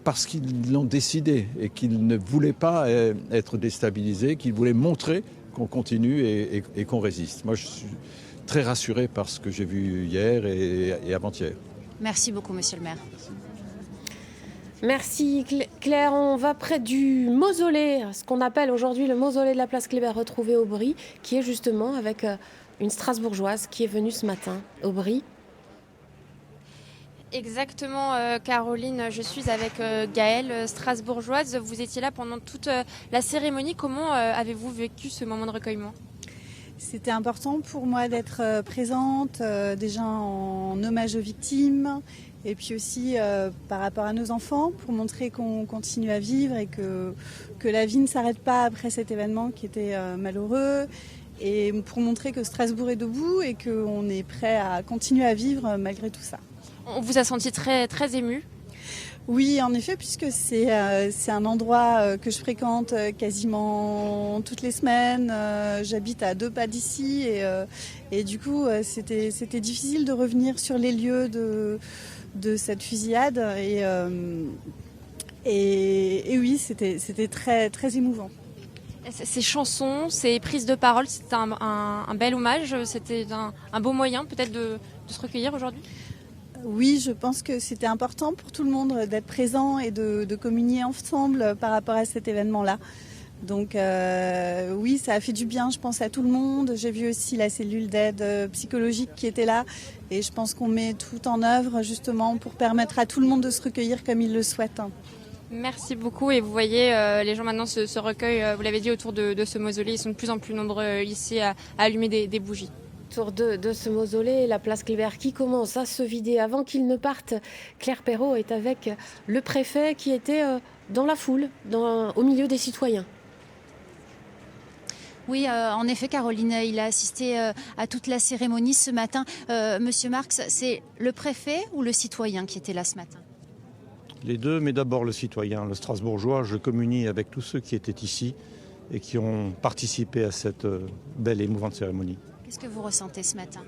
parce qu'ils l'ont décidé et qu'ils ne voulaient pas être déstabilisés, qu'ils voulaient montrer qu'on continue et qu'on résiste. Moi, je suis très rassuré par ce que j'ai vu hier et avant-hier. Merci beaucoup, monsieur le maire. Merci Claire. On va près du mausolée, ce qu'on appelle aujourd'hui le mausolée de la place Kléber, retrouvé au Brie, qui est justement avec une Strasbourgeoise qui est venue ce matin au Brie. Exactement, Caroline. Je suis avec Gaëlle, strasbourgeoise. Vous étiez là pendant toute la cérémonie. Comment avez-vous vécu ce moment de recueillement ? C'était important pour moi d'être présente, déjà en hommage aux victimes, et puis aussi par rapport à nos enfants, pour montrer qu'on continue à vivre et que la vie ne s'arrête pas après cet événement qui était malheureux, et pour montrer que Strasbourg est debout et qu'on est prêt à continuer à vivre malgré tout ça. On vous a senti très, très émue ? Oui, en effet, puisque c'est un endroit que je fréquente quasiment toutes les semaines. J'habite à 2 pas d'ici et du coup, c'était difficile de revenir sur les lieux de cette fusillade. Et oui, c'était très, très émouvant. Ces chansons, ces prises de parole, c'était un bel hommage, c'était un beau moyen peut-être de se recueillir aujourd'hui ? Oui, je pense que c'était important pour tout le monde d'être présent et de communier ensemble par rapport à cet événement-là. Donc oui, ça a fait du bien, je pense, à tout le monde. J'ai vu aussi la cellule d'aide psychologique qui était là. Et je pense qu'on met tout en œuvre justement pour permettre à tout le monde de se recueillir comme il le souhaite. Merci beaucoup. Et vous voyez, les gens maintenant se recueillent, vous l'avez dit, autour de ce mausolée. Ils sont de plus en plus nombreux ici à allumer des bougies. Autour de ce mausolée, la place Kléber qui commence à se vider. Avant qu'il ne parte, Claire Perrault est avec le préfet qui était dans la foule, au milieu des citoyens. Oui, en effet, Caroline, il a assisté à toute la cérémonie ce matin. Monsieur Marx, c'est le préfet ou le citoyen qui était là ce matin ? Les deux, mais d'abord le citoyen, le strasbourgeois. Je communie avec tous ceux qui étaient ici et qui ont participé à cette belle et émouvante cérémonie. Qu'est-ce que vous ressentez ce matin ?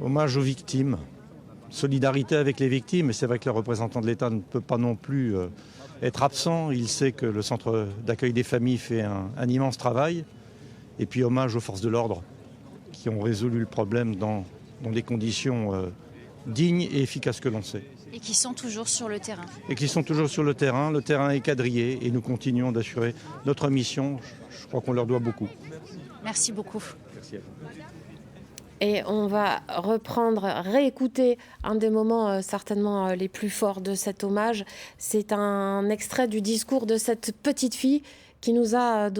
Hommage aux victimes, solidarité avec les victimes. Et c'est vrai que le représentant de l'État ne peut pas non plus être absent. Il sait que le centre d'accueil des familles fait un immense travail. Et puis hommage aux forces de l'ordre qui ont résolu le problème dans des conditions dignes et efficaces que l'on sait. Et qui sont toujours sur le terrain. Et qui sont toujours sur le terrain est quadrillé et nous continuons d'assurer notre mission. Je crois qu'on leur doit beaucoup. Merci beaucoup. Merci à vous. Et on va réécouter un des moments certainement les plus forts de cet hommage. C'est un extrait du discours de cette petite fille qui nous a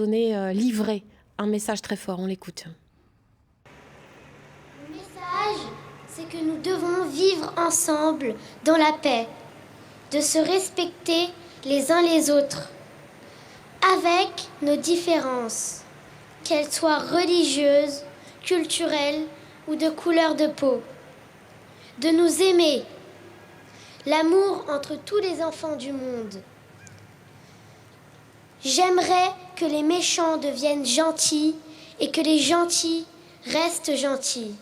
livré un message très fort. On l'écoute. Le message, c'est que nous devons vivre ensemble dans la paix, de se respecter les uns les autres, avec nos différences, qu'elles soient religieuses, culturelles ou de couleur de peau, de nous aimer, l'amour entre tous les enfants du monde. J'aimerais que les méchants deviennent gentils et que les gentils restent gentils.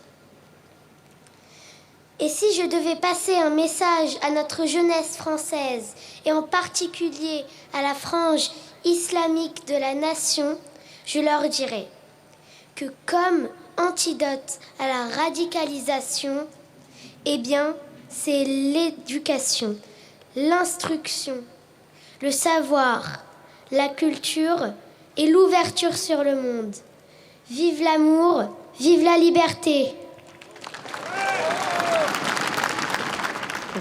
Et si je devais passer un message à notre jeunesse française, et en particulier à la frange islamique de la nation, je leur dirais que comme antidote à la radicalisation, eh bien, c'est l'éducation, l'instruction, le savoir, la culture et l'ouverture sur le monde. Vive l'amour, vive la liberté!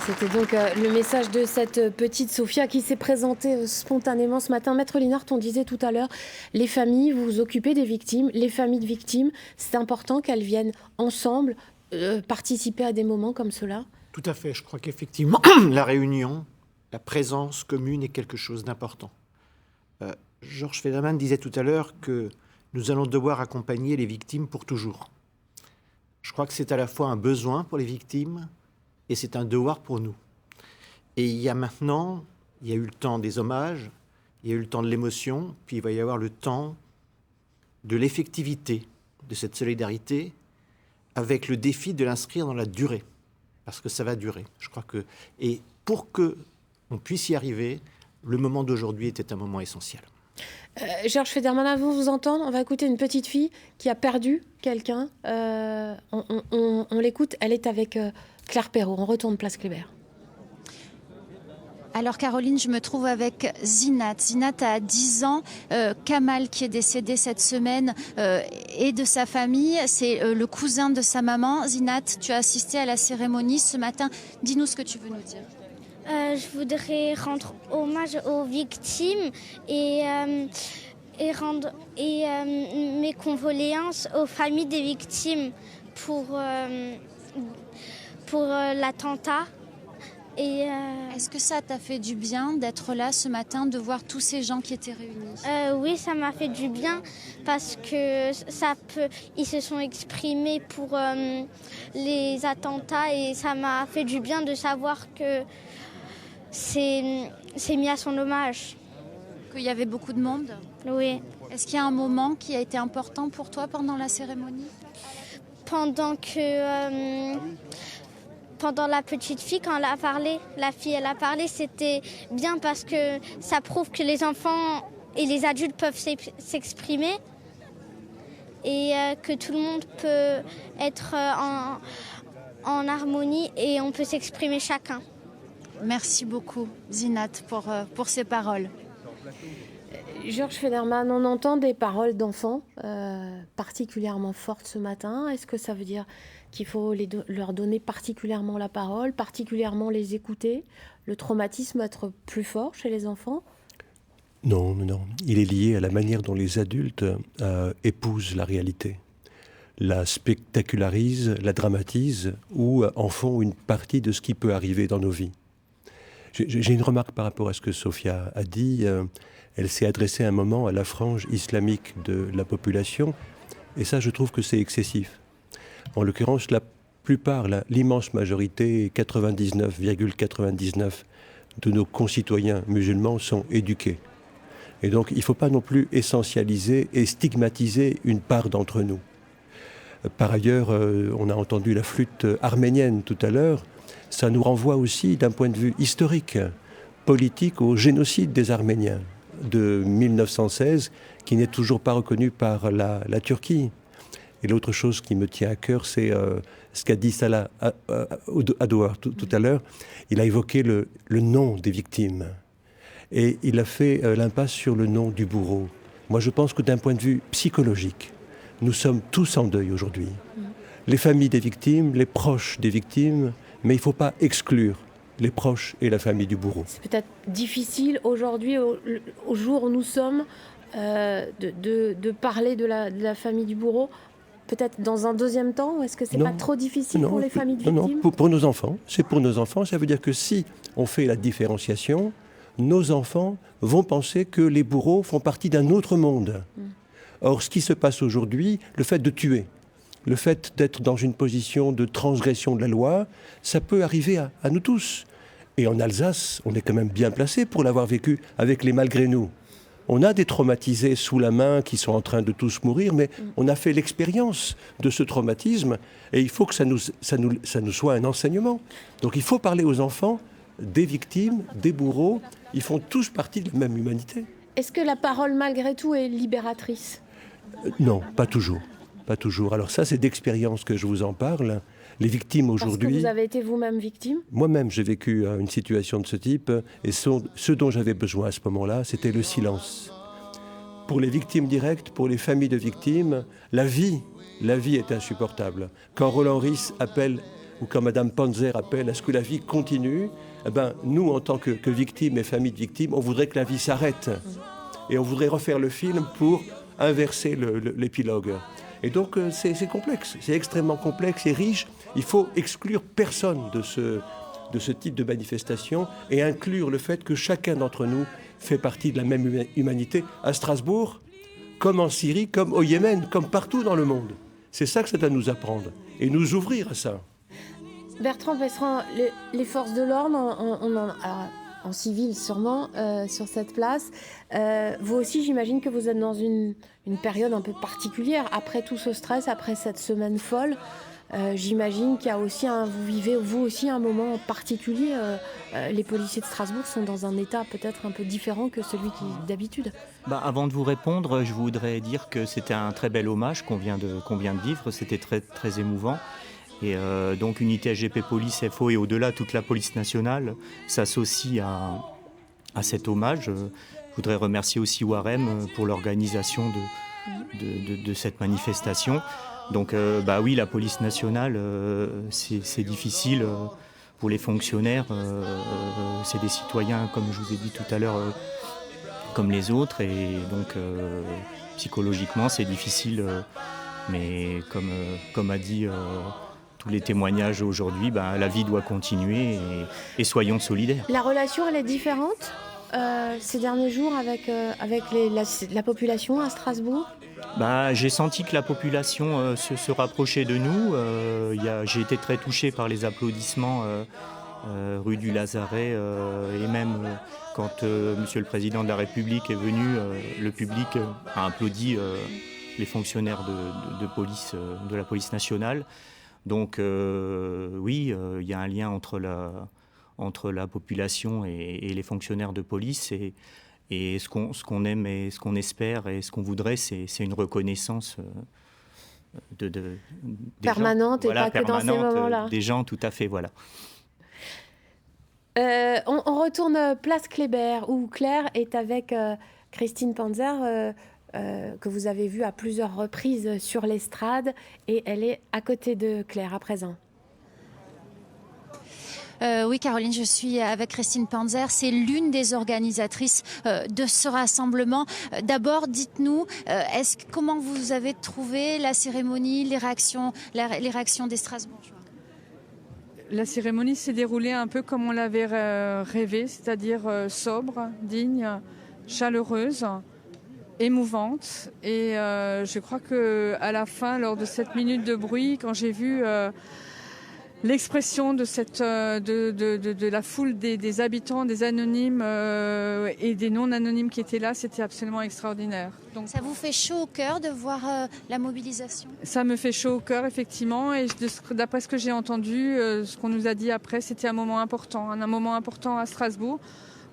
C'était donc le message de cette petite Sophia qui s'est présentée spontanément ce matin. Maître Linhart, on disait tout à l'heure, les familles, vous vous occupez des victimes, les familles de victimes, c'est important qu'elles viennent ensemble participer à des moments comme cela. Tout à fait, je crois qu'effectivement, la réunion, la présence commune est quelque chose d'important. Georges Federman disait tout à l'heure que nous allons devoir accompagner les victimes pour toujours. Je crois que c'est à la fois un besoin pour les victimes, et c'est un devoir pour nous. Et il y a eu le temps des hommages, il y a eu le temps de l'émotion, puis il va y avoir le temps de l'effectivité de cette solidarité, avec le défi de l'inscrire dans la durée, parce que ça va durer. Je crois que, et pour que on puisse y arriver, le moment d'aujourd'hui était un moment essentiel. Georges Federman, avant de vous entendre, on va écouter une petite fille qui a perdu quelqu'un. On l'écoute, elle est avec Claire Perrault. On retourne place Kléber. Alors Caroline, je me trouve avec Zinat. Zinat a 10 ans. Kamal, qui est décédé cette semaine, est de sa famille. C'est le cousin de sa maman. Zinat, tu as assisté à la cérémonie ce matin. Dis-nous ce que tu veux nous dire. Je voudrais rendre hommage aux victimes et rendre mes condoléances aux familles des victimes pour l'attentat. Est-ce que ça t'a fait du bien d'être là ce matin, de voir tous ces gens qui étaient réunis? Oui, ça m'a fait du bien parce que ils se sont exprimés pour les attentats et ça m'a fait du bien de savoir que c'est mis à son hommage. Qu'il y avait beaucoup de monde? Oui. Est-ce qu'il y a un moment qui a été important pour toi pendant la cérémonie? Pendant la petite fille, quand elle a parlé, c'était bien parce que ça prouve que les enfants et les adultes peuvent s'exprimer et que tout le monde peut être en harmonie et on peut s'exprimer chacun. Merci beaucoup, Zinat, pour ces paroles. Georges Federman, on entend des paroles d'enfants particulièrement fortes ce matin. Est-ce que ça veut dire qu'il faut leur donner particulièrement la parole, particulièrement les écouter? Le traumatisme va être plus fort chez les enfants? Non. Il est lié à la manière dont les adultes épousent la réalité, la spectacularisent, la dramatisent ou en font une partie de ce qui peut arriver dans nos vies. J'ai une remarque par rapport à ce que Sophia a dit. Elle s'est adressée un moment à la frange islamique de la population, et ça, je trouve que c'est excessif. En l'occurrence, la plupart, l'immense majorité, 99,99% de nos concitoyens musulmans sont éduqués. Et donc, il ne faut pas non plus essentialiser et stigmatiser une part d'entre nous. Par ailleurs, on a entendu la flûte arménienne tout à l'heure. Ça nous renvoie aussi, d'un point de vue historique, politique, au génocide des Arméniens de 1916, qui n'est toujours pas reconnu par la Turquie. Et l'autre chose qui me tient à cœur, c'est ce qu'a dit Salah Adouar tout à l'heure. Il a évoqué le nom des victimes. Et il a fait l'impasse sur le nom du bourreau. Moi, je pense que d'un point de vue psychologique, nous sommes tous en deuil aujourd'hui. Les familles des victimes, les proches des victimes, mais il ne faut pas exclure les proches et la famille du bourreau. C'est peut-être difficile aujourd'hui, au jour où nous sommes, de parler de la famille du bourreau. Peut-être dans un deuxième temps, ou est-ce que c'est pas trop difficile pour les familles de victimes ? Non, pour nos enfants. C'est pour nos enfants. Ça veut dire que si on fait la différenciation, nos enfants vont penser que les bourreaux font partie d'un autre monde. Or, ce qui se passe aujourd'hui, le fait de tuer, le fait d'être dans une position de transgression de la loi, ça peut arriver à nous tous. Et en Alsace, on est quand même bien placé pour l'avoir vécu avec les malgré nous. On a des traumatisés sous la main qui sont en train de tous mourir, mais on a fait l'expérience de ce traumatisme et il faut que ça nous soit un enseignement. Donc il faut parler aux enfants des victimes, des bourreaux. Ils font tous partie de la même humanité. Est-ce que la parole, malgré tout, est libératrice ? Non, pas toujours. Pas toujours. Alors ça, c'est d'expérience que je vous en parle. Les victimes aujourd'hui... Parce que vous avez été vous-même victime ? Moi-même, j'ai vécu une situation de ce type. Et ce dont j'avais besoin à ce moment-là, c'était le silence. Pour les victimes directes, pour les familles de victimes, la vie est insupportable. Quand Roland Ries appelle, ou quand Madame Panzer appelle à ce que la vie continue, eh ben, nous, en tant que victimes et familles de victimes, on voudrait que la vie s'arrête. Et on voudrait refaire le film pour inverser l'épilogue. Et donc, c'est complexe, c'est extrêmement complexe et riche. Il faut exclure personne de ce type de manifestation et inclure le fait que chacun d'entre nous fait partie de la même humanité à Strasbourg, comme en Syrie, comme au Yémen, comme partout dans le monde. C'est ça que ça doit nous apprendre et nous ouvrir à ça. Bertrand Pesserand, les forces de l'ordre, en civil sûrement, sur cette place. Vous aussi, j'imagine que vous êtes dans une période un peu particulière. Après tout ce stress, après cette semaine folle, j'imagine qu'il y a aussi vous vivez vous aussi un moment particulier. Les policiers de Strasbourg sont dans un état peut-être un peu différent que celui d'habitude. Avant de vous répondre, je voudrais dire que c'était un très bel hommage qu'on vient de vivre. C'était très, très émouvant. Et donc Unité SGP Police FO et au-delà toute la police nationale s'associe à cet hommage. Je voudrais remercier aussi Warem pour l'organisation de cette manifestation. Donc oui, la police nationale, c'est difficile pour les fonctionnaires. C'est des citoyens, comme je vous ai dit tout à l'heure, comme les autres. Et donc psychologiquement, c'est difficile. Mais comme a dit... tous les témoignages aujourd'hui, la vie doit continuer et soyons solidaires. La relation, elle est différente ces derniers jours avec la population à Strasbourg ? J'ai senti que la population se rapprochait de nous. J'ai été très touché par les applaudissements rue du Lazaret et même quand Monsieur le Président de la République est venu, le public a applaudi les fonctionnaires de police, de la police nationale. Donc oui, il y a un lien entre la population et les fonctionnaires de police et ce qu'on aime et ce qu'on espère et ce qu'on voudrait, c'est une reconnaissance permanente gens, et pas que dans ces moments-là. Des gens, tout à fait, voilà. On retourne place Kléber où Claire est avec Christine Panzer. Que vous avez vu à plusieurs reprises sur l'estrade et elle est à côté de Claire à présent. Oui, Caroline, je suis avec Christine Panzer. C'est l'une des organisatrices de ce rassemblement. D'abord, dites-nous, comment vous avez trouvé la cérémonie, les réactions des Strasbourgeois ? La cérémonie s'est déroulée un peu comme on l'avait rêvé, c'est-à-dire sobre, digne, chaleureuse, émouvante. Et je crois qu'à la fin, lors de cette minute de bruit, quand j'ai vu l'expression de la foule des habitants, des anonymes et des non-anonymes qui étaient là, c'était absolument extraordinaire. Donc, ça vous fait chaud au cœur de voir la mobilisation ? Ça me fait chaud au cœur, effectivement. Et d'après ce que j'ai entendu, ce qu'on nous a dit après, c'était un moment important à Strasbourg,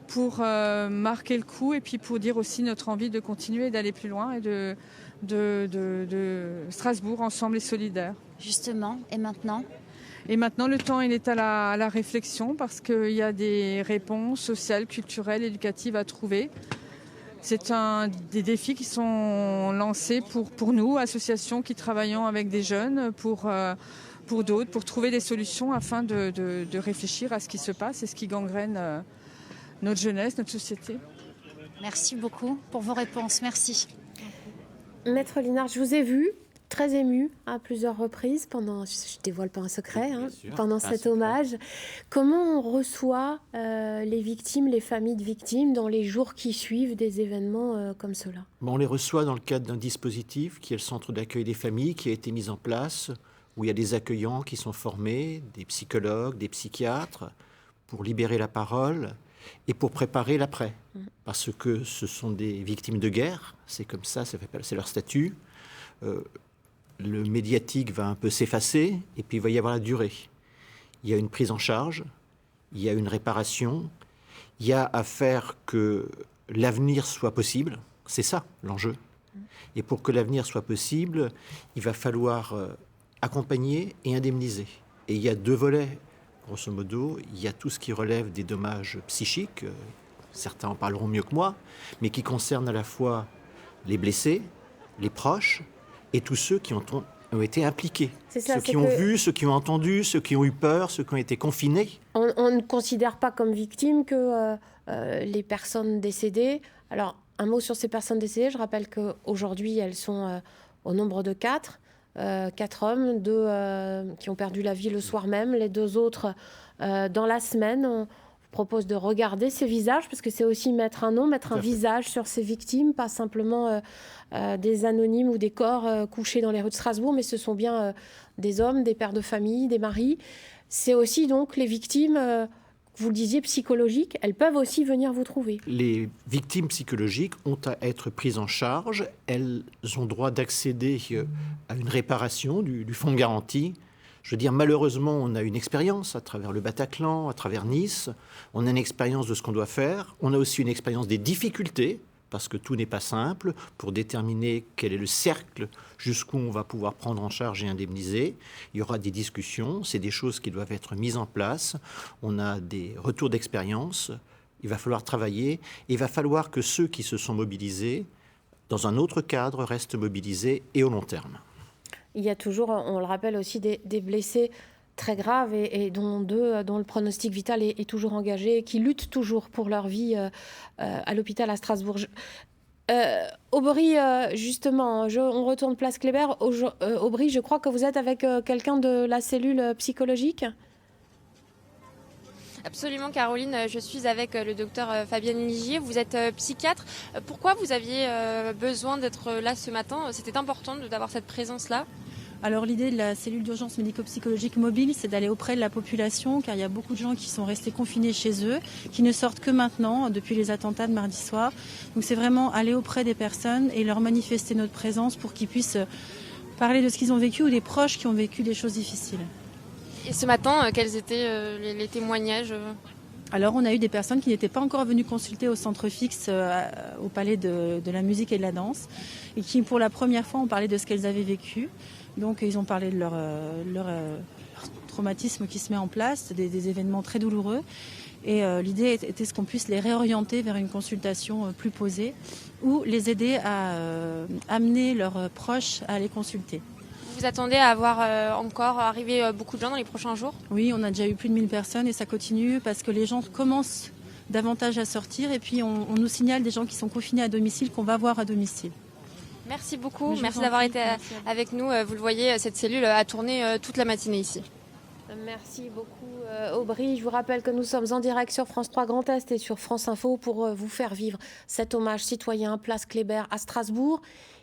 pour marquer le coup et puis pour dire aussi notre envie de continuer, d'aller plus loin et de Strasbourg ensemble et solidaire. Justement, et maintenant ? Et maintenant, le temps il est à la réflexion parce qu'il y a des réponses sociales, culturelles, éducatives à trouver. C'est des défis qui sont lancés pour nous, associations qui travaillons avec des jeunes, pour d'autres, pour trouver des solutions afin de réfléchir à ce qui se passe et ce qui gangrène notre jeunesse, notre société. Merci beaucoup pour vos réponses. Merci. Maître Linard, je vous ai vu très ému à plusieurs reprises pendant, je ne dévoile pas un secret, pendant cet hommage. Comment on reçoit les victimes, les familles de victimes dans les jours qui suivent des événements comme cela ? On les reçoit dans le cadre d'un dispositif qui est le centre d'accueil des familles qui a été mis en place, où il y a des accueillants qui sont formés, des psychologues, des psychiatres, pour libérer la parole et pour préparer l'après. Parce que ce sont des victimes de guerre, c'est comme ça, c'est leur statut. Le médiatique va un peu s'effacer et puis il va y avoir la durée. Il y a une prise en charge, il y a une réparation, il y a à faire que l'avenir soit possible. C'est ça l'enjeu. Et pour que l'avenir soit possible, il va falloir accompagner et indemniser. Et il y a deux volets, grosso modo. Il y a tout ce qui relève des dommages psychiques, certains en parleront mieux que moi, mais qui concernent à la fois les blessés, les proches, et tous ceux qui ont été impliqués. Ceux qui ont vu, ceux qui ont entendu, ceux qui ont eu peur, ceux qui ont été confinés. On ne considère pas comme victimes que les personnes décédées. Alors, un mot sur ces personnes décédées. Je rappelle qu'aujourd'hui, elles sont au nombre de 4. 4 hommes, 2 qui ont perdu la vie le soir même, les 2 autres dans la semaine. On propose de regarder ces visages, parce que c'est aussi mettre un nom, mettre un visage sur ces victimes, pas simplement des anonymes ou des corps couchés dans les rues de Strasbourg, mais ce sont bien des hommes, des pères de famille, des maris. C'est aussi donc les victimes, vous le disiez, psychologiques, elles peuvent aussi venir vous trouver. Les victimes psychologiques ont à être prises en charge. Elles ont droit d'accéder à une réparation du fonds de garantie. Je veux dire, malheureusement, on a une expérience à travers le Bataclan, à travers Nice. On a une expérience de ce qu'on doit faire. On a aussi une expérience des difficultés, parce que tout n'est pas simple, pour déterminer quel est le cercle jusqu'où on va pouvoir prendre en charge et indemniser. Il y aura des discussions, c'est des choses qui doivent être mises en place. On a des retours d'expérience. Il va falloir travailler. Et il va falloir que ceux qui se sont mobilisés, dans un autre cadre, restent mobilisés et au long terme. Il y a toujours, on le rappelle aussi, des blessés très graves et dont le pronostic vital est toujours engagé, qui luttent toujours pour leur vie à l'hôpital à Strasbourg. Aubry, justement, on retourne place Kléber. Aubry, je crois que vous êtes avec quelqu'un de la cellule psychologique. Absolument, Caroline. Je suis avec le docteur Fabienne Ligier. Vous êtes psychiatre. Pourquoi vous aviez besoin d'être là ce matin ? C'était important d'avoir cette présence-là ? Alors l'idée de la cellule d'urgence médico-psychologique mobile, c'est d'aller auprès de la population, car il y a beaucoup de gens qui sont restés confinés chez eux, qui ne sortent que maintenant, depuis les attentats de mardi soir. Donc c'est vraiment aller auprès des personnes et leur manifester notre présence pour qu'ils puissent parler de ce qu'ils ont vécu ou des proches qui ont vécu des choses difficiles. Et ce matin, quels étaient les témoignages ? Alors on a eu des personnes qui n'étaient pas encore venues consulter au centre fixe au Palais de la musique et de la danse et qui pour la première fois ont parlé de ce qu'elles avaient vécu. Donc ils ont parlé de leur traumatisme qui se met en place, des événements très douloureux. Et l'idée était ce qu'on puisse les réorienter vers une consultation plus posée ou les aider à amener leurs proches à les consulter. Vous attendez à avoir encore arrivé beaucoup de gens dans les prochains jours ? Oui, on a déjà eu plus de 1000 personnes et ça continue parce que les gens commencent davantage à sortir et puis on nous signale des gens qui sont confinés à domicile qu'on va voir à domicile. Merci beaucoup, merci d'avoir été avec nous. Vous le voyez, cette cellule a tourné toute la matinée ici. Merci beaucoup Aubry. Je vous rappelle que nous sommes en direct sur France 3 Grand Est et sur France Info pour vous faire vivre cet hommage citoyen place Kléber à Strasbourg.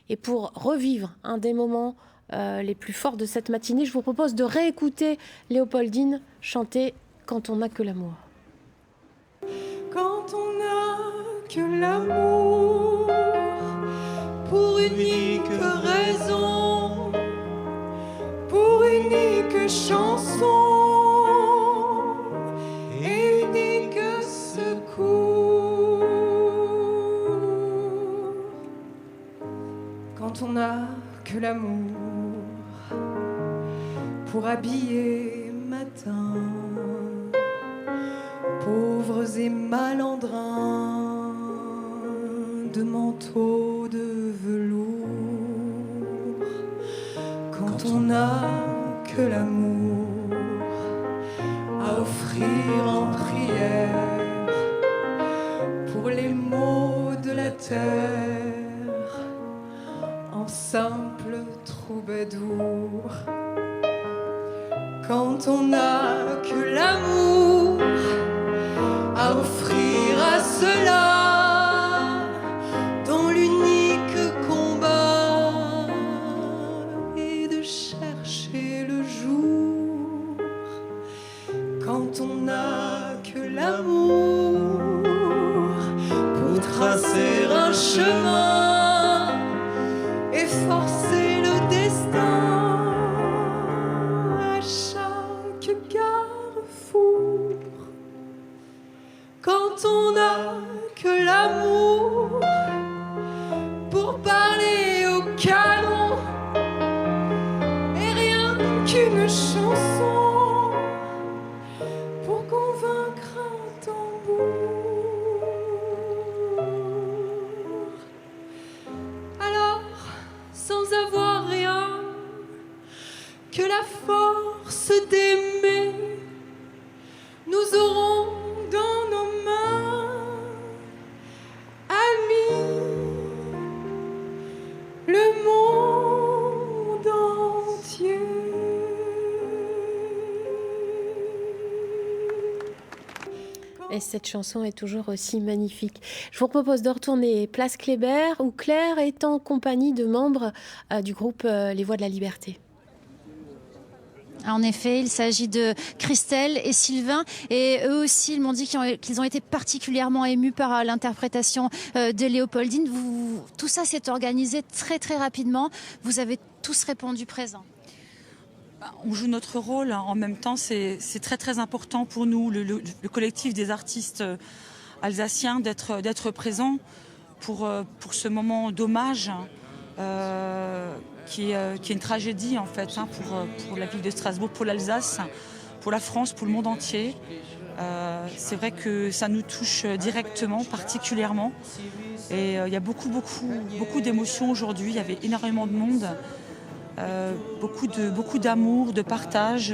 Et pour revivre un des moments les plus forts de cette matinée, je vous propose de réécouter Léopoldine chanter « Quand on n'a que l'amour ». Quand on n'a que l'amour, pour unique raison, pour unique chanson et unique secours. quand on n'a que l'amour pour habiller matin, pauvres et malandrins de manteaux de velours, quand on n'a que l'amour à offrir en prière pour les maux de la terre, en simple troubadour, quand on n'a que l'amour à offrir à ceux-là dont l'unique combat est de chercher le jour, quand on n'a que l'amour pour tracer un chemin et forcer le destin à chaque carrefour, quand on n'a que l'amour pour parler au canon et rien qu'une chanson pour convaincre un tambour. Alors, sans avoir rien que la force d'aimer, nous aurons dans nos mains, amis, le monde entier. Et cette chanson est toujours aussi magnifique. Je vous propose de retourner place Kléber, où Claire est en compagnie de membres du groupe Les Voix de la Liberté. En effet, il s'agit de Christelle et Sylvain, et eux aussi, ils m'ont dit qu'ils ont été particulièrement émus par l'interprétation de Léopoldine. Tout ça s'est organisé très très rapidement. Vous avez tous répondu présent. On joue notre rôle, en même temps c'est très très important pour nous, le collectif des artistes alsaciens, d'être présent pour ce moment d'hommage qui est une tragédie en fait, pour la ville de Strasbourg, pour l'Alsace, pour la France, pour le monde entier. C'est vrai que ça nous touche directement, particulièrement, et il y a beaucoup d'émotions aujourd'hui. Il y avait énormément de monde. Beaucoup d'amour, de partage.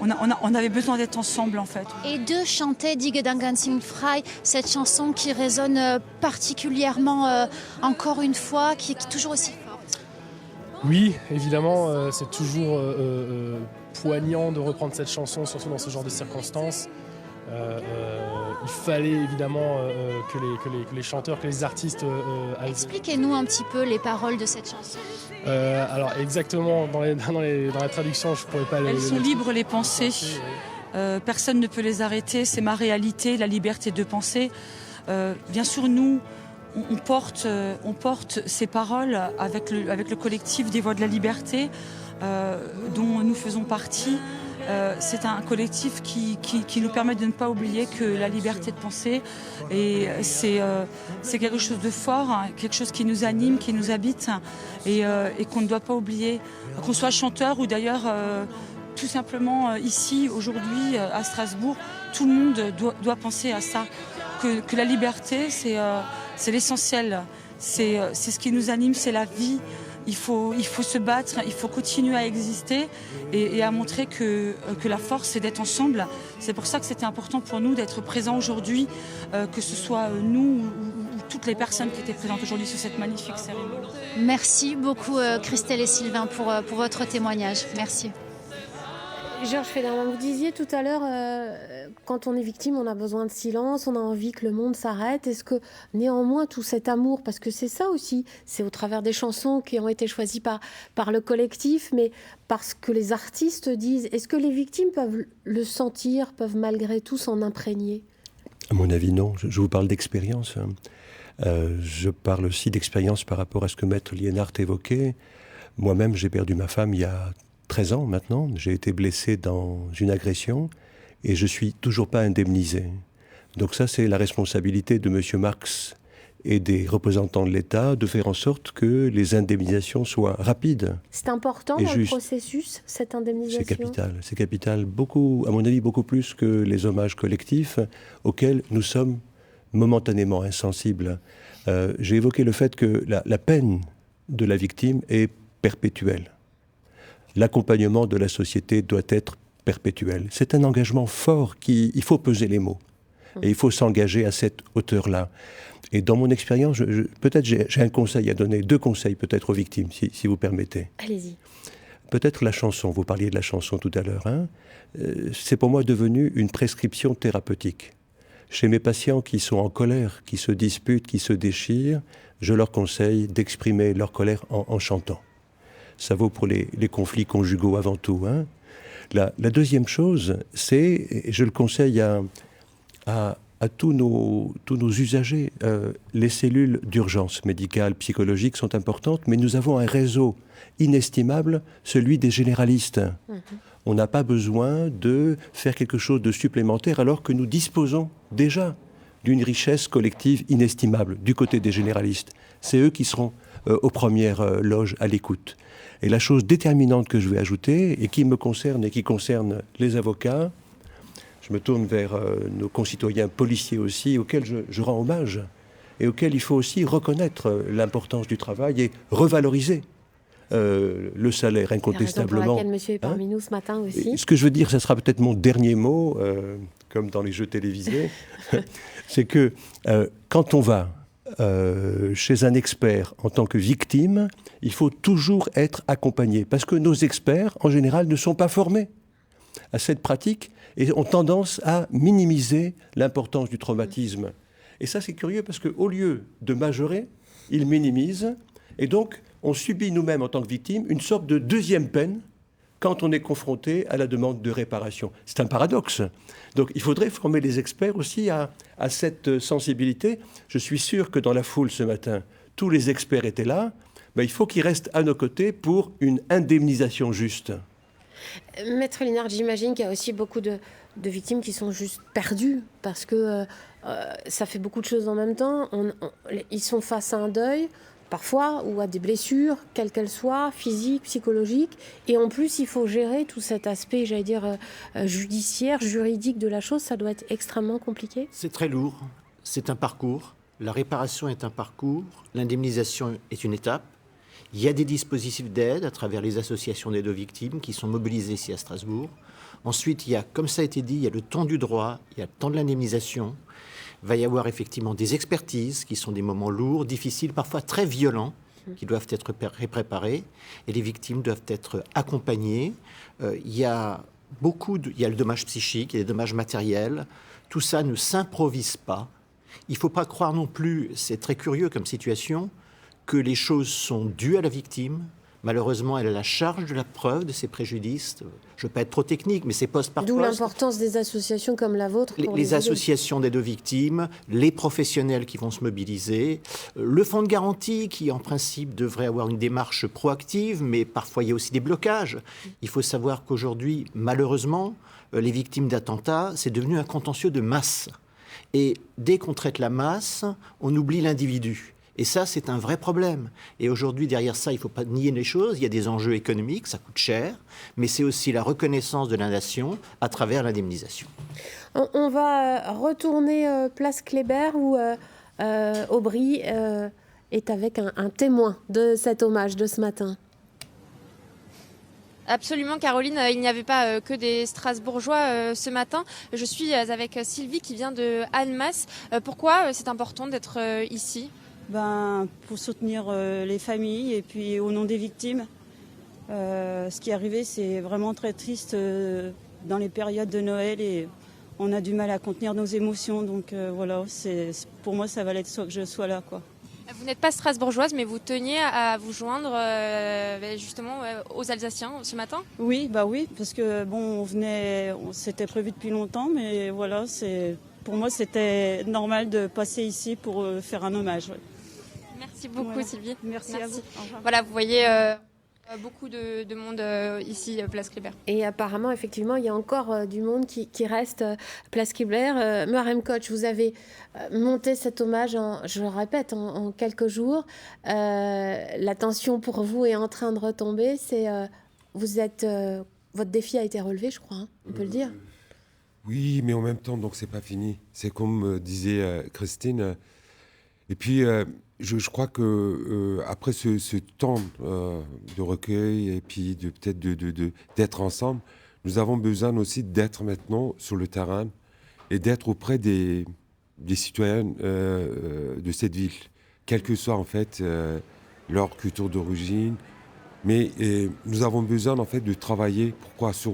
On avait besoin d'être ensemble en fait. Et de chanter Die Gedanken sind frei, cette chanson qui résonne particulièrement, encore une fois, qui est toujours aussi forte. Oui, évidemment, c'est toujours poignant de reprendre cette chanson, surtout dans ce genre de circonstances. Il fallait évidemment que les chanteurs, que les artistes... Expliquez-nous un petit peu les paroles de cette chanson. Alors exactement, dans la traduction, je ne pourrais pas... Elles sont libres, les pensées. Personne ne peut les arrêter. C'est ma réalité, la liberté de penser. Bien sûr, nous, on porte ces paroles avec le collectif des Voix de la Liberté, dont nous faisons partie. C'est un collectif qui nous permet de ne pas oublier que la liberté de penser, et c'est quelque chose de fort, quelque chose qui nous anime, qui nous habite, et qu'on ne doit pas oublier. Qu'on soit chanteur ou d'ailleurs tout simplement ici, aujourd'hui, à Strasbourg, tout le monde doit penser à ça, que la liberté, c'est l'essentiel, c'est ce qui nous anime, c'est la vie. Il faut se battre, il faut continuer à exister et à montrer que la force, c'est d'être ensemble. C'est pour ça que c'était important pour nous d'être présents aujourd'hui, que ce soit nous ou toutes les personnes qui étaient présentes aujourd'hui sur cette magnifique cérémonie. Merci beaucoup Christelle et Sylvain pour votre témoignage. Merci. Georges Federman, vous disiez tout à l'heure, quand on est victime, on a besoin de silence, on a envie que le monde s'arrête. Est-ce que néanmoins tout cet amour, parce que c'est ça aussi, c'est au travers des chansons qui ont été choisies par le collectif, mais parce que les artistes disent, est-ce que les victimes peuvent le sentir, peuvent malgré tout s'en imprégner ? À mon avis, non. Je vous parle d'expérience. Je parle aussi d'expérience par rapport à ce que Maître Liénart évoquait. Moi-même, j'ai perdu ma femme il y a 13 ans maintenant. J'ai été blessé dans une agression et je ne suis toujours pas indemnisé. Donc ça, c'est la responsabilité de M. Marx et des représentants de l'État de faire en sorte que les indemnisations soient rapides. C'est important et dans juste. le processus, cette indemnisation? C'est capital, beaucoup, à mon avis, beaucoup plus que les hommages collectifs auxquels nous sommes momentanément insensibles. J'ai évoqué le fait que la peine de la victime est perpétuelle. L'accompagnement de la société doit être perpétuel. C'est un engagement fort il faut peser les mots. Et il faut s'engager à cette hauteur-là. Et dans mon expérience, peut-être j'ai un conseil à donner, 2 conseils peut-être aux victimes, si vous permettez. Allez-y. Peut-être la chanson, vous parliez de la chanson tout à l'heure. C'est pour moi devenu une prescription thérapeutique. Chez mes patients qui sont en colère, qui se disputent, qui se déchirent, je leur conseille d'exprimer leur colère en chantant. Ça vaut pour les conflits conjugaux avant tout. La deuxième chose, c'est, et je le conseille à tous nos usagers, les cellules d'urgence médicale, psychologique sont importantes, mais nous avons un réseau inestimable, celui des généralistes. On n'a pas besoin de faire quelque chose de supplémentaire alors que nous disposons déjà d'une richesse collective inestimable du côté des généralistes. C'est eux qui seront aux premières loges à l'écoute. Et la chose déterminante que je vais ajouter, et qui me concerne et qui concerne les avocats, je me tourne vers nos concitoyens policiers aussi, auxquels je rends hommage, et auxquels il faut aussi reconnaître l'importance du travail et revaloriser le salaire incontestablement. La raison pour laquelle monsieur est parmi nous ce matin aussi. Ce que je veux dire, ce sera peut-être mon dernier mot, comme dans les jeux télévisés, c'est que quand on va chez un expert en tant que victime, il faut toujours être accompagné, parce que nos experts, en général, ne sont pas formés à cette pratique et ont tendance à minimiser l'importance du traumatisme. Et ça, c'est curieux, parce qu'au lieu de majorer, ils minimisent, et donc on subit nous-mêmes en tant que victime une sorte de deuxième peine quand on est confronté à la demande de réparation. C'est un paradoxe. Donc il faudrait former les experts aussi à cette sensibilité. Je suis sûr que dans la foule ce matin, tous les experts étaient là. Il faut qu'ils restent à nos côtés pour une indemnisation juste. Maître Linard, j'imagine qu'il y a aussi beaucoup de victimes qui sont juste perdues parce que ça fait beaucoup de choses en même temps. Ils sont face à un deuil, parfois, ou à des blessures, quelles qu'elles soient, physiques, psychologiques. Et en plus, il faut gérer tout cet aspect, j'allais dire, judiciaire, juridique de la chose. Ça doit être extrêmement compliqué. C'est très lourd. C'est un parcours. La réparation est un parcours. L'indemnisation est une étape. Il y a des dispositifs d'aide à travers les associations d'aide aux victimes qui sont mobilisées ici à Strasbourg. Ensuite, il y a, comme ça a été dit, il y a le temps du droit, il y a le temps de l'indemnisation. Il va y avoir effectivement des expertises qui sont des moments lourds, difficiles, parfois très violents, qui doivent être préparés. Et les victimes doivent être accompagnées. Il y a le dommage psychique, il y a des dommages matériels. Tout ça ne s'improvise pas. Il ne faut pas croire non plus, c'est très curieux comme situation, que les choses sont dues à la victime. Malheureusement, elle a la charge de la preuve de ses préjudices. Je ne veux pas être trop technique, mais c'est poste par poste. D'où l'importance des associations comme la vôtre. Les associations d'aide aux victimes, les professionnels qui vont se mobiliser, le fonds de garantie qui, en principe, devrait avoir une démarche proactive, mais parfois il y a aussi des blocages. Il faut savoir qu'aujourd'hui, malheureusement, les victimes d'attentats, c'est devenu un contentieux de masse. Et dès qu'on traite la masse, on oublie l'individu. Et ça, c'est un vrai problème. Et aujourd'hui, derrière ça, il ne faut pas nier les choses. Il y a des enjeux économiques, ça coûte cher, mais c'est aussi la reconnaissance de la nation à travers l'indemnisation. On va retourner place Kléber où Aubry est avec un témoin de cet hommage de ce matin. Absolument, Caroline, il n'y avait pas que des Strasbourgeois ce matin. Je suis avec Sylvie qui vient de Annemasse. Pourquoi c'est important d'être ici ? Pour soutenir les familles et puis au nom des victimes. Ce qui est arrivé, c'est vraiment très triste dans les périodes de Noël et on a du mal à contenir nos émotions. Donc voilà, pour moi, ça valait que je sois là, quoi. Vous n'êtes pas strasbourgeoise, mais vous teniez à vous joindre justement aux Alsaciens ce matin ? Oui, parce que c'était prévu depuis longtemps, mais voilà, pour moi, c'était normal de passer ici pour faire un hommage. Ouais. Merci beaucoup, Sylvie. Merci à vous. Voilà, vous voyez Beaucoup de monde ici, place Kléber. Et apparemment, effectivement, il y a encore du monde qui reste place Kléber. Muharrem Koch, vous avez monté cet hommage, je le répète, en quelques jours. La tension pour vous est en train de retomber. Votre défi a été relevé, je crois, hein, on peut le dire. Oui, mais en même temps, donc c'est pas fini. C'est comme disait Christine. Et puis, je crois que après ce temps de recueil et puis peut-être d'être ensemble, nous avons besoin aussi d'être maintenant sur le terrain et d'être auprès des citoyens de cette ville, quelle que soit en fait leur culture d'origine. Mais nous avons besoin en fait de travailler.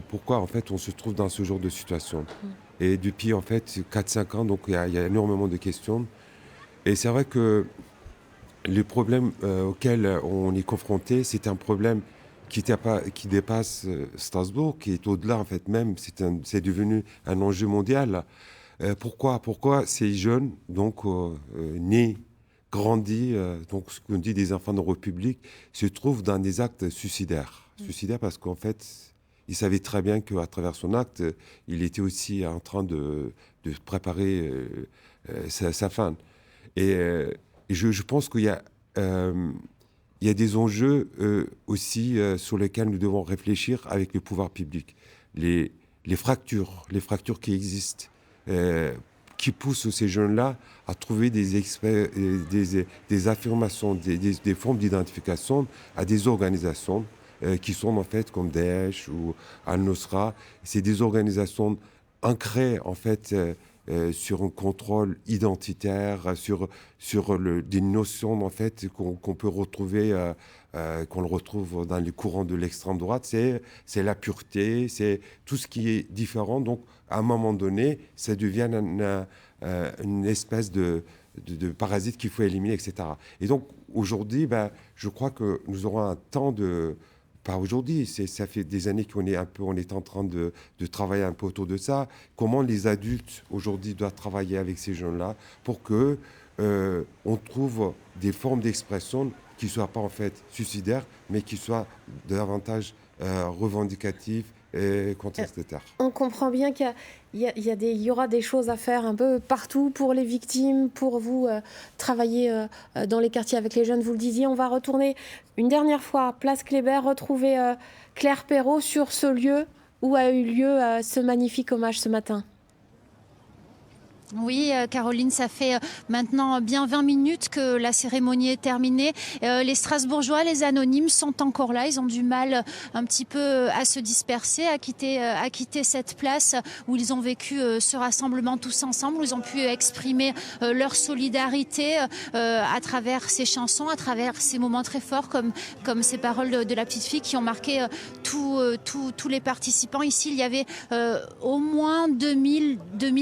Pourquoi en fait on se trouve dans ce genre de situation. Et depuis en fait 4-5 ans, donc il y a énormément de questions. Et c'est vrai que le problème auquel on est confronté, c'est un problème qui dépasse Strasbourg, qui est au-delà en fait même. C'est devenu un enjeu mondial. Pourquoi ces jeunes donc nés, grandis, donc ce qu'on dit des enfants de République, se trouvent dans des actes suicidaires. Suicidaires parce qu'en fait, il savait très bien qu'à travers son acte, il était aussi en train de préparer sa fin. Et je pense qu'il y a des enjeux aussi sur lesquels nous devons réfléchir avec le pouvoir public. Les fractures qui existent, qui poussent ces jeunes-là à trouver des affirmations, des formes d'identification à des organisations qui sont en fait comme Daesh ou Al-Nusra. C'est des organisations ancrées en fait sur un contrôle identitaire, sur des notions en fait qu'on peut retrouver, qu'on le retrouve dans les courants de l'extrême droite. C'est la pureté, c'est tout ce qui est différent. Donc, à un moment donné, ça devient une espèce de parasite qu'il faut éliminer, etc. Et donc, aujourd'hui, je crois que nous aurons un temps de... Pas aujourd'hui, ça fait des années on est en train de travailler un peu autour de ça. Comment les adultes aujourd'hui doivent travailler avec ces jeunes-là pour que on trouve des formes d'expression qui ne soient pas en fait suicidaires, mais qui soient davantage revendicatives et contestataires. On comprend bien qu'il y aura des choses à faire un peu partout pour les victimes, pour vous travailler dans les quartiers avec les jeunes. Vous le disiez, on va retourner une dernière fois place Kléber, retrouver Claire Perrault sur ce lieu où a eu lieu ce magnifique hommage ce matin. Oui, Caroline, ça fait maintenant bien 20 minutes que la cérémonie est terminée. Les Strasbourgeois, les anonymes sont encore là. Ils ont du mal un petit peu à se disperser, à quitter cette place où ils ont vécu ce rassemblement tous ensemble, où ils ont pu exprimer leur solidarité à travers ces chansons, à travers ces moments très forts comme ces paroles de la petite fille qui ont marqué tous les participants. Ici, il y avait au moins 2000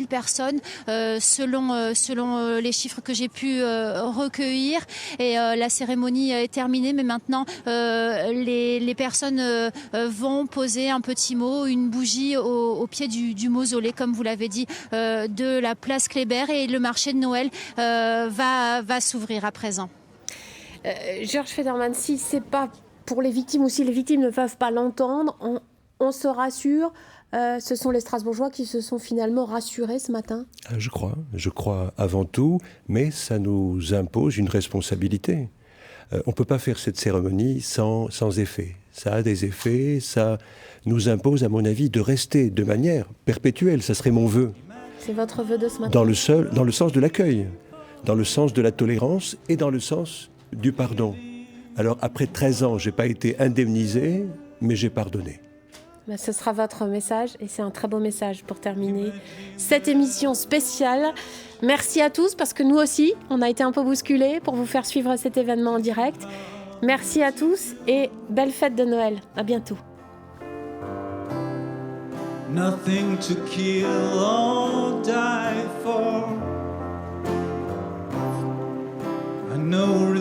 personnes. Selon les chiffres que j'ai pu recueillir. Et la cérémonie est terminée, mais maintenant les personnes vont poser un petit mot, une bougie au pied du mausolée, comme vous l'avez dit, de la place Kléber, et le marché de Noël va s'ouvrir à présent. Georges Federman, si c'est pas pour les victimes ou si les victimes ne peuvent pas l'entendre, on se rassure. Ce sont les Strasbourgeois qui se sont finalement rassurés ce matin ? Je crois avant tout, mais ça nous impose une responsabilité. On ne peut pas faire cette cérémonie sans effet. Ça a des effets, ça nous impose, à mon avis, de rester de manière perpétuelle. Ça serait mon vœu. C'est votre vœu de ce matin ? Dans le sens de l'accueil, dans le sens de la tolérance et dans le sens du pardon. Alors, après 13 ans, je n'ai pas été indemnisé, mais j'ai pardonné. Ce sera votre message et c'est un très beau message pour terminer cette émission spéciale. Merci à tous parce que nous aussi, on a été un peu bousculés pour vous faire suivre cet événement en direct. Merci à tous et belle fête de Noël. À bientôt. Nothing to kill or die for. I know